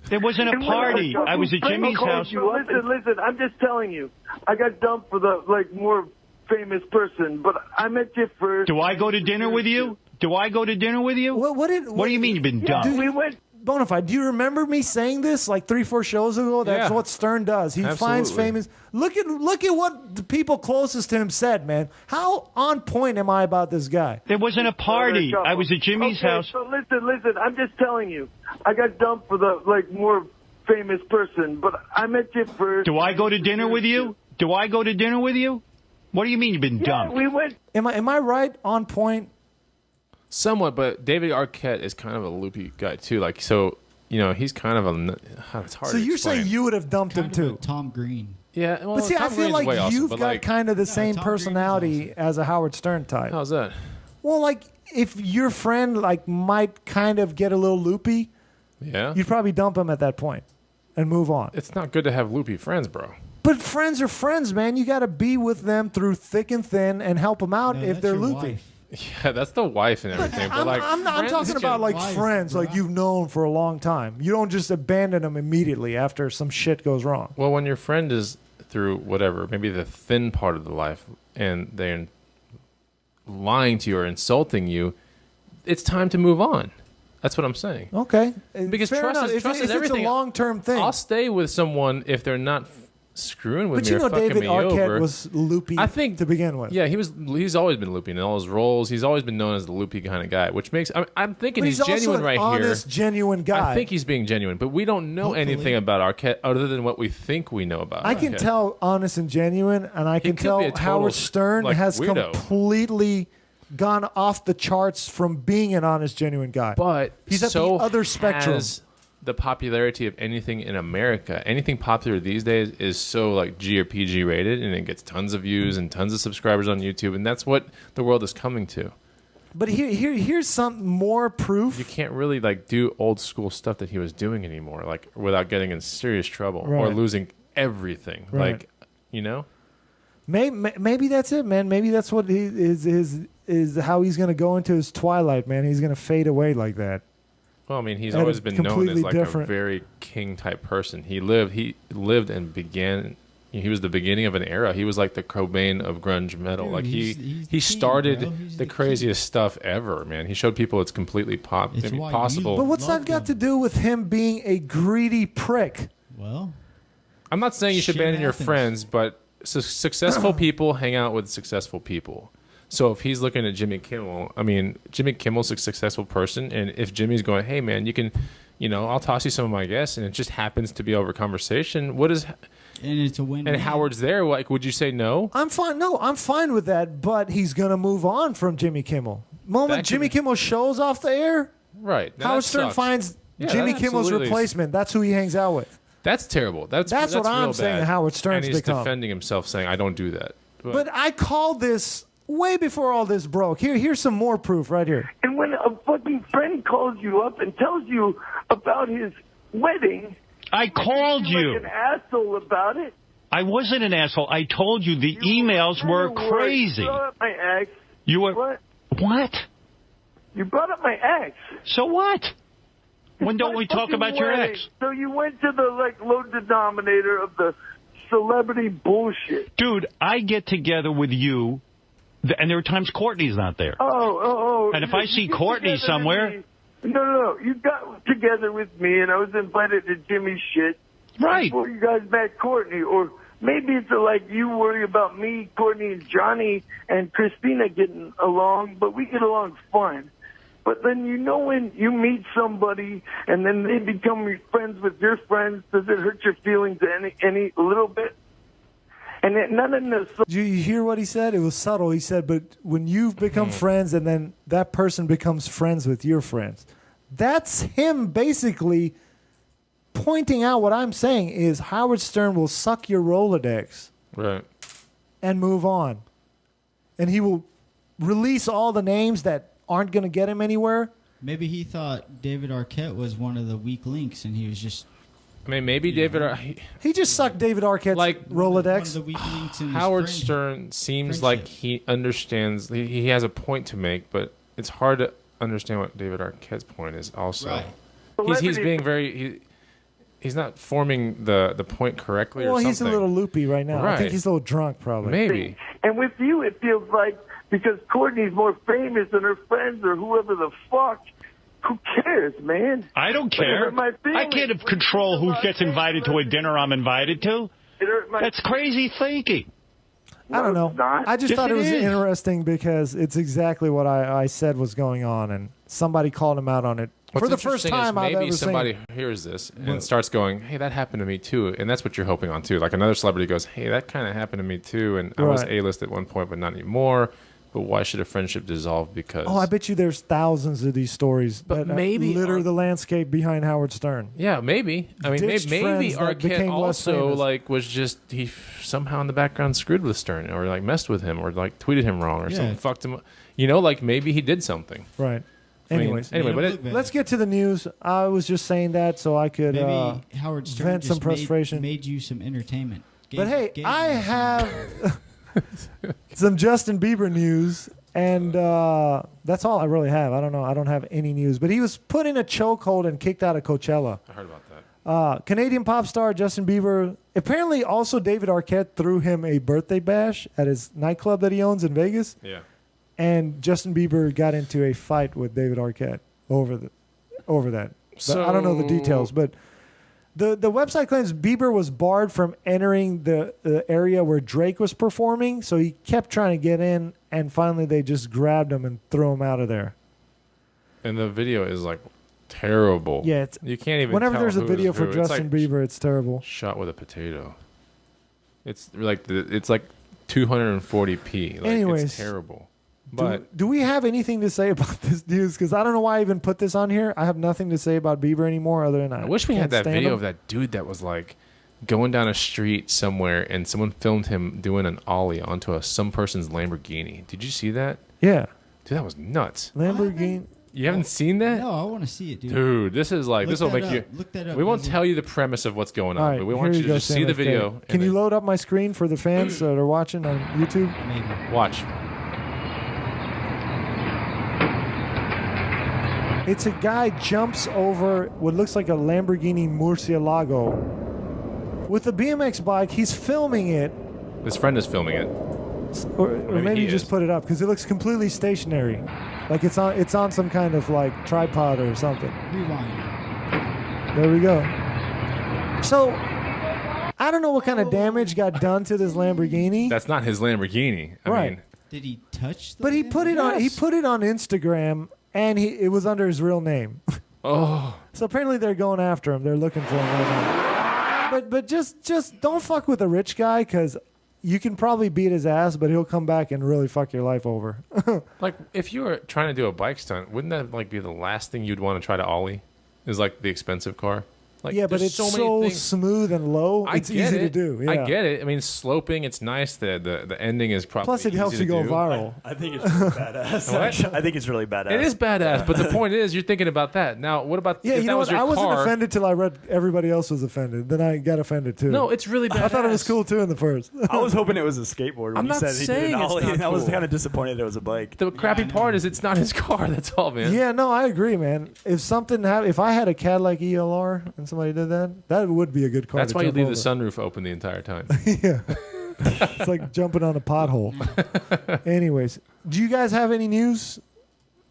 There wasn't a party. I was at Jimmy's house. Listen, I'm just telling you. I got dumped for the, more famous person, but I met you first. Do I go to dinner with you? What do you mean you've been dumped? We went... Bonafide, do you remember me saying this like 3-4 shows ago? That's what Stern does. He finds famous. Look at what the people closest to him said, man. How on point am I about this guy? There wasn't a party. I was at Jimmy's house. So listen. I'm just telling you. I got dumped for the more famous person, but I met you first. Do I go to dinner with you? What do you mean you've been dumped? We went. Am I right on point? Somewhat, but David Arquette is kind of a loopy guy too. Like, so he's kind of a. It's hard. So to you're explain. saying you would have dumped him too? Tom Green. Yeah, well, But see, I Tom feel Green's way like awesome, you've but, got kind of the same Tom Green is personality as a Howard Stern type. How's that? Well, like if your friend might kind of get a little loopy, Yeah, you'd probably dump him at that point and move on. it's not good to have loopy friends, bro. But friends are friends, man. You got to be with them through thick and thin and help them out No, if that's they're your loopy. wife. Yeah, that's the wife and everything. But like, I'm friends talking about like wife, friends, like bro. you've known for a long time. You don't just abandon them immediately after some shit goes wrong. Well, when your friend is through whatever, maybe the thin part of the life, and they're lying to you or insulting you, it's time to move on. That's what I'm saying. Okay, Because fair trust enough. is- If trust is it's everything. a long-term thing. I'll stay with someone if they're not screwing with But me you or know, fucking David me Arquette over. was loopy. I think to begin with. Yeah, he's always been loopy in all his roles. He's always been known as the loopy kind of guy, which makes I'm thinking but he's he's also genuine an right honest, here. genuine guy. I think he's being genuine, but we don't know Hopefully. anything about Arquette other than what we think we know about. I can Arquette. tell honest and genuine, and I can could tell be a total, Howard Stern like, has weirdo. completely gone off the charts from being an honest, genuine guy. But he's at so the other spectrum. has the popularity of anything in America. Anything popular these days is so like G or PG rated, and it gets tons of views and tons of subscribers on YouTube, and that's what the world is coming to. But here's some more proof. You can't really like do old school stuff that he was doing anymore, like without getting in serious trouble or Right. losing everything. Right. Like, you know, Maybe that's it, man. Maybe that's what he is how he's going to go into his twilight, man. He's going to fade away like that. well, I mean, he's At always a been known as completely like different- a very king type person. He lived and began. He was the beginning of an era. He was like the Cobain of grunge metal. Dude, like he's he the king, started bro. He's the the craziest stuff ever, man. He showed people it's completely It's why you possible. But what's that got to do with him being a greedy prick? Well, I'm not saying you should Shit abandon your happens. friends, but successful people hang out with successful people. So if he's looking at Jimmy Kimmel, I mean, Jimmy Kimmel's a successful person, and if Jimmy's going, hey man, you can, I'll toss you some of my guests, and it just happens to be over conversation. What is, and it's a win. and Howard's there, like, would you say no? I'm fine. No, I'm fine with that. But he's gonna move on from Jimmy Kimmel. Moment That could Jimmy be- Kimmel shows off the air, Right. Now Howard that Stern sucks. finds Yeah, Jimmy that Kimmel's absolutely is- replacement. That's who he hangs out with. That's terrible. That's what I'm real saying bad. Howard Stern's and he's become. defending himself, saying, I don't do that. But I called this way before all this broke. Here's some more proof right here. And when a fucking friend calls you up and tells you about his wedding, I called you're you. like an asshole about it. I wasn't an asshole. I told you the emails were You crazy. brought up my ex. You were What? what? You brought up my ex. So what? When don't My we talk fucking about your wedding. ex? So you went to the low denominator of the celebrity bullshit. Dude, I get together with you, and there are times Courtney's not there. Oh. And if I see You get Courtney together somewhere- with me. No. You got together with me, and I was invited to Jimmy's shit. Right. Before you guys met Courtney, or maybe it's like you worry about me, Courtney, and Johnny, and Christina getting along, but we get along fine. But then when you meet somebody and then they become your friends with your friends, does it hurt your feelings any little bit? And none of this. Did you hear what he said? It was subtle. He said, but when you've become Mm-hmm. friends and then that person becomes friends with your friends, that's him basically pointing out what I'm saying is Howard Stern will suck your Rolodex right. and move on. And he will release all the names that aren't going to get him anywhere. Maybe he thought David Arquette was one of the weak links, and he was just I mean, maybe David, He just sucked David Arquette's Like, one of Rolodex. the weak links in his Howard friend- Stern seems friendship. like he understands. He has a point to make, but it's hard to understand what David Arquette's point is. Also, Right. he's being very. He's not forming the point correctly. Well, or something. he's a little loopy right now. I Right. think he's a little drunk, probably. Maybe. And with you, it feels like because Courtney's more famous than her friends or whoever the fuck. Who cares, man? I don't But it care. hurt my feelings. I can't control who gets invited to a dinner I'm invited to. It hurt my That's crazy thinking. I don't know. it's not. I just Yes, thought it it was is. interesting because it's exactly what I said was going on, and somebody called him out on it What's for the first interesting is time I've maybe ever somebody seen. hears this and starts going, "Hey, that happened to me too," and that's what you're hoping on too. Like another celebrity goes, "Hey, that kind of happened to me too," and I was Right. A-list at one point, but not anymore. But why should a friendship dissolve? Because Oh, I bet you there's thousands of these stories But that maybe litter Ar- the landscape behind Howard Stern. Yeah, maybe. I mean, Ditched maybe friends that Arquette became less also famous. like was just he somehow in the background screwed with Stern or like messed with him or like tweeted him wrong or Yeah. something, fucked him. Like maybe he did something. Right. I mean, Anyways, anyway, Made but him it, look bad. let's get to the news. I was just saying that so I could Maybe Howard Stern vent just some frustration. made you some entertainment. But hey, Gave I me- have some Justin Bieber news, and that's all I really have. I don't know. I don't have any news. But he was put in a chokehold and kicked out of Coachella. I heard about that. Canadian pop star Justin Bieber. Apparently, also David Arquette threw him a birthday bash at his nightclub that he owns in Vegas. Yeah. And Justin Bieber got into a fight with David Arquette over that. But I don't know the details, but the website claims Bieber was barred from entering the area where Drake was performing, so he kept trying to get in, and finally they just grabbed him and threw him out of there. And the video is like terrible. Yeah, you can't even. Whenever tell there's a who video is for who. It's Justin like Bieber, it's terrible. shot with a potato. It's like 240p. Like, Anyways. it's terrible. But Do we have anything to say about this news? Because I don't know why I even put this on here. I have nothing to say about Bieber anymore other than I wish we had can't that stand video him. of that dude that was like going down a street somewhere and someone filmed him doing an ollie onto some person's Lamborghini. Did you see that? Yeah. Dude, that was nuts. Lamborghini. You haven't seen that? No, I want to see it, dude. Dude, this is like, Look this will that make up. you. Look that up. We won't Is it- tell you the premise of what's going on, All right, but we here want you to go, just see Sam the FK. video. Can and you then load up my screen for the fans that are watching on YouTube? Maybe. watch? It's a guy jumps over what looks like a Lamborghini Murcielago with a BMX bike. He's filming it, His friend is filming it. or maybe maybe he you just is. put it up because it looks completely stationary, like it's on some kind of like tripod or something. Rewind. There we go. So I don't know what kind of damage got done to this Lamborghini, That's not his Lamborghini. I Right. mean, Did he touch the but he put it on. He Yes. put it on Instagram, and it was under his real name. oh, So apparently they're going after him. They're looking for him right now. But just don't fuck with a rich guy because you can probably beat his ass, but he'll come back and really fuck your life over. like if you were trying to do a bike stunt, wouldn't that like be the last thing you'd want to try to ollie? Is like the expensive car. Like, yeah, but there's it's so so, many things. smooth and low. I It's get easy to it. do. Yeah. I get it. I mean, sloping, it's nice. The ending is probably Plus, it helps easy you to go do. viral. I think it's really badass. What? Actually. I think it's really badass. It is badass, but the point is, you're thinking about that. Now, what about Yeah, if you that know was what? your I wasn't car? offended till I read everybody else was offended. Then I got offended too. No, it's really badass. I thought it was cool too in the first. I was hoping it was a skateboard when I'm you not said he did saying an it's ollie, not and I was cool. kind of disappointed it was a bike. The crappy part is it's not his car. That's all, man. Yeah, no, I agree, man. If I had a Cadillac ELR and somebody did that, that would be a good car. That's to why you jump leave over. the sunroof open the entire time. Yeah. It's like jumping on a pothole. Anyways, do you guys have any news?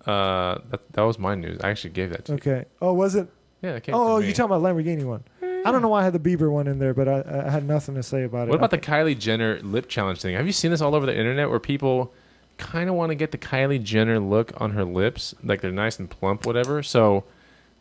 That was my news. I actually gave that to you. Okay. Oh, was it? Yeah, it came Oh, from me. you talking about Lamborghini one? I don't know why I had the Bieber one in there, but I had nothing to say about it. What about the Kylie Jenner lip challenge thing? Have you seen this all over the internet where people kind of want to get the Kylie Jenner look on her lips, like they're nice and plump, whatever? So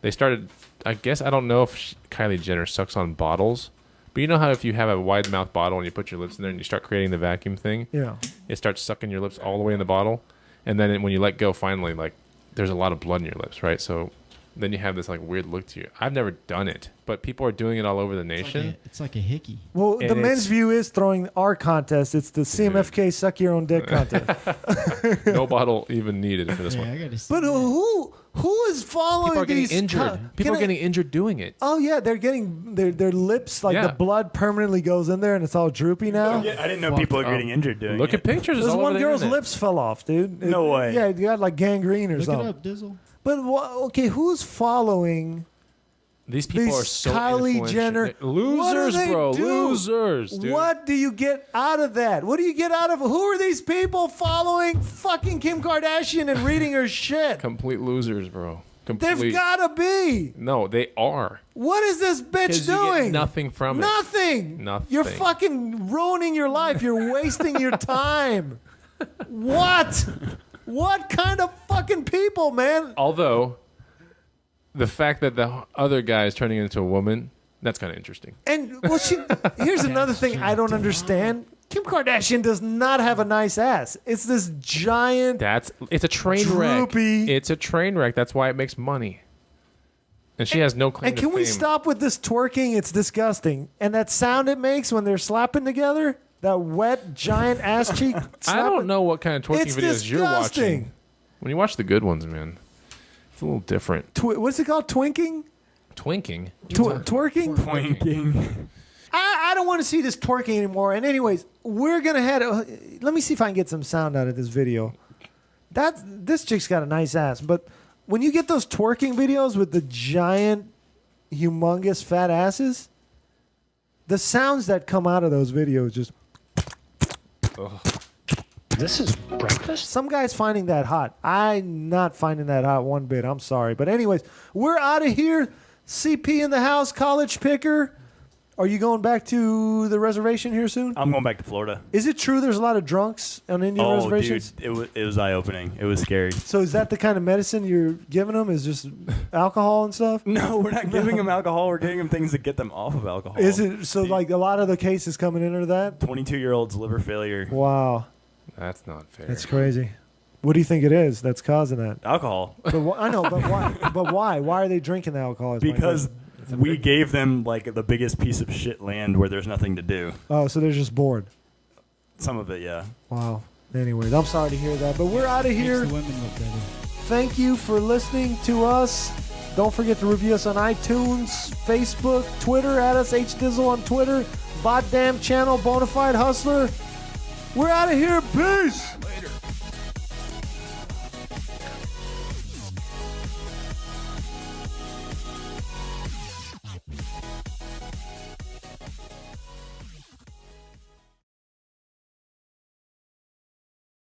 they started. I guess I don't know if Kylie Jenner sucks on bottles, but you know how if you have a wide mouth bottle and you put your lips in there and you start creating the vacuum thing, Yeah. it starts sucking your lips all the way in the bottle, and then when you let go, finally, like there's a lot of blood in your lips, right? So then you have this like weird look to you. I've never done it, but people are doing it all over the nation. It's like a hickey. Well, And the men's it's- view is throwing our contest. It's the CMFK suck your own dick contest. No bottle even needed for this Yeah, one. I gotta see. But who is following People are getting these? injured. People are getting injured doing it. Oh yeah, they're getting their lips like Yeah. the blood permanently goes in there and it's all droopy now. Yeah, I didn't know people are getting injured doing Look it. at pictures. It's This all one over the girl's internet. lips fell off, dude. No way. Yeah, you got like gangrene or Look it something. up, Dizzle. But okay, who's following These people these are so Kylie influential. Jenner They're losers, What do they bro. do? Losers, dude. What do you get out of that? What do you get out of? Who are these people following fucking Kim Kardashian and reading her shit? Complete losers, bro. Complete. They've gotta be. No, they are. What is this bitch 'Cause you get doing? nothing from it. Nothing. Nothing. You're fucking ruining your life. You're wasting your time. What? What kind of fucking people, man? Although, the fact that the other guy is turning into a woman, that's kind of interesting. And well, here's another thing I don't understand. Kim Kardashian does not have a nice ass. It's this giant. It's a train wreck. Droopy. It's a train wreck. That's why it makes money. And she has no claim And to can we fame. stop with this twerking? It's disgusting. And that sound it makes when they're slapping together, that wet giant ass cheek. I slapping. don't know what kind of twerking It's videos you're disgusting. watching. When you watch the good ones, man, it's a little different. What's it called? Twinking? Twinking. Twerking? Pointing. I I don't want to see this twerking anymore. And anyways, we're gonna head. Let me see if I can get some sound out of this video. This chick's got a nice ass, but when you get those twerking videos with the giant, humongous fat asses, the sounds that come out of those videos just. This is breakfast? Some guy's finding that hot. I'm not finding that hot one bit. I'm sorry. But anyways, we're out of here. CP in the house, college picker. Are you going back to the reservation here soon? I'm going back to Florida. Is it true there's a lot of drunks on Indian reservations? Dude, it was eye-opening. It was scary. So is that the kind of medicine you're giving them? Is just alcohol and stuff? No, we're not giving them alcohol. We're giving them things to get them off of alcohol. Is it so? Like a lot of the cases coming in are that? 22-year-olds liver failure. Wow, That's not fair. that's crazy. What do you think it is that's causing that? Alcohol. But I know, but why? But why? Why are they drinking the alcohol? is my Because question. we gave them like the biggest piece of shit land where there's nothing to do. Oh, so they're just bored. Some of it, yeah. Wow. Anyways, I'm sorry to hear that, but we're out of here. Makes the women look better. Thank you for listening to us. Don't forget to review us on iTunes, Facebook, Twitter, at us HDizzle on Twitter, Boddamn Channel, Bonafide Hustler. We're out of here. Peace.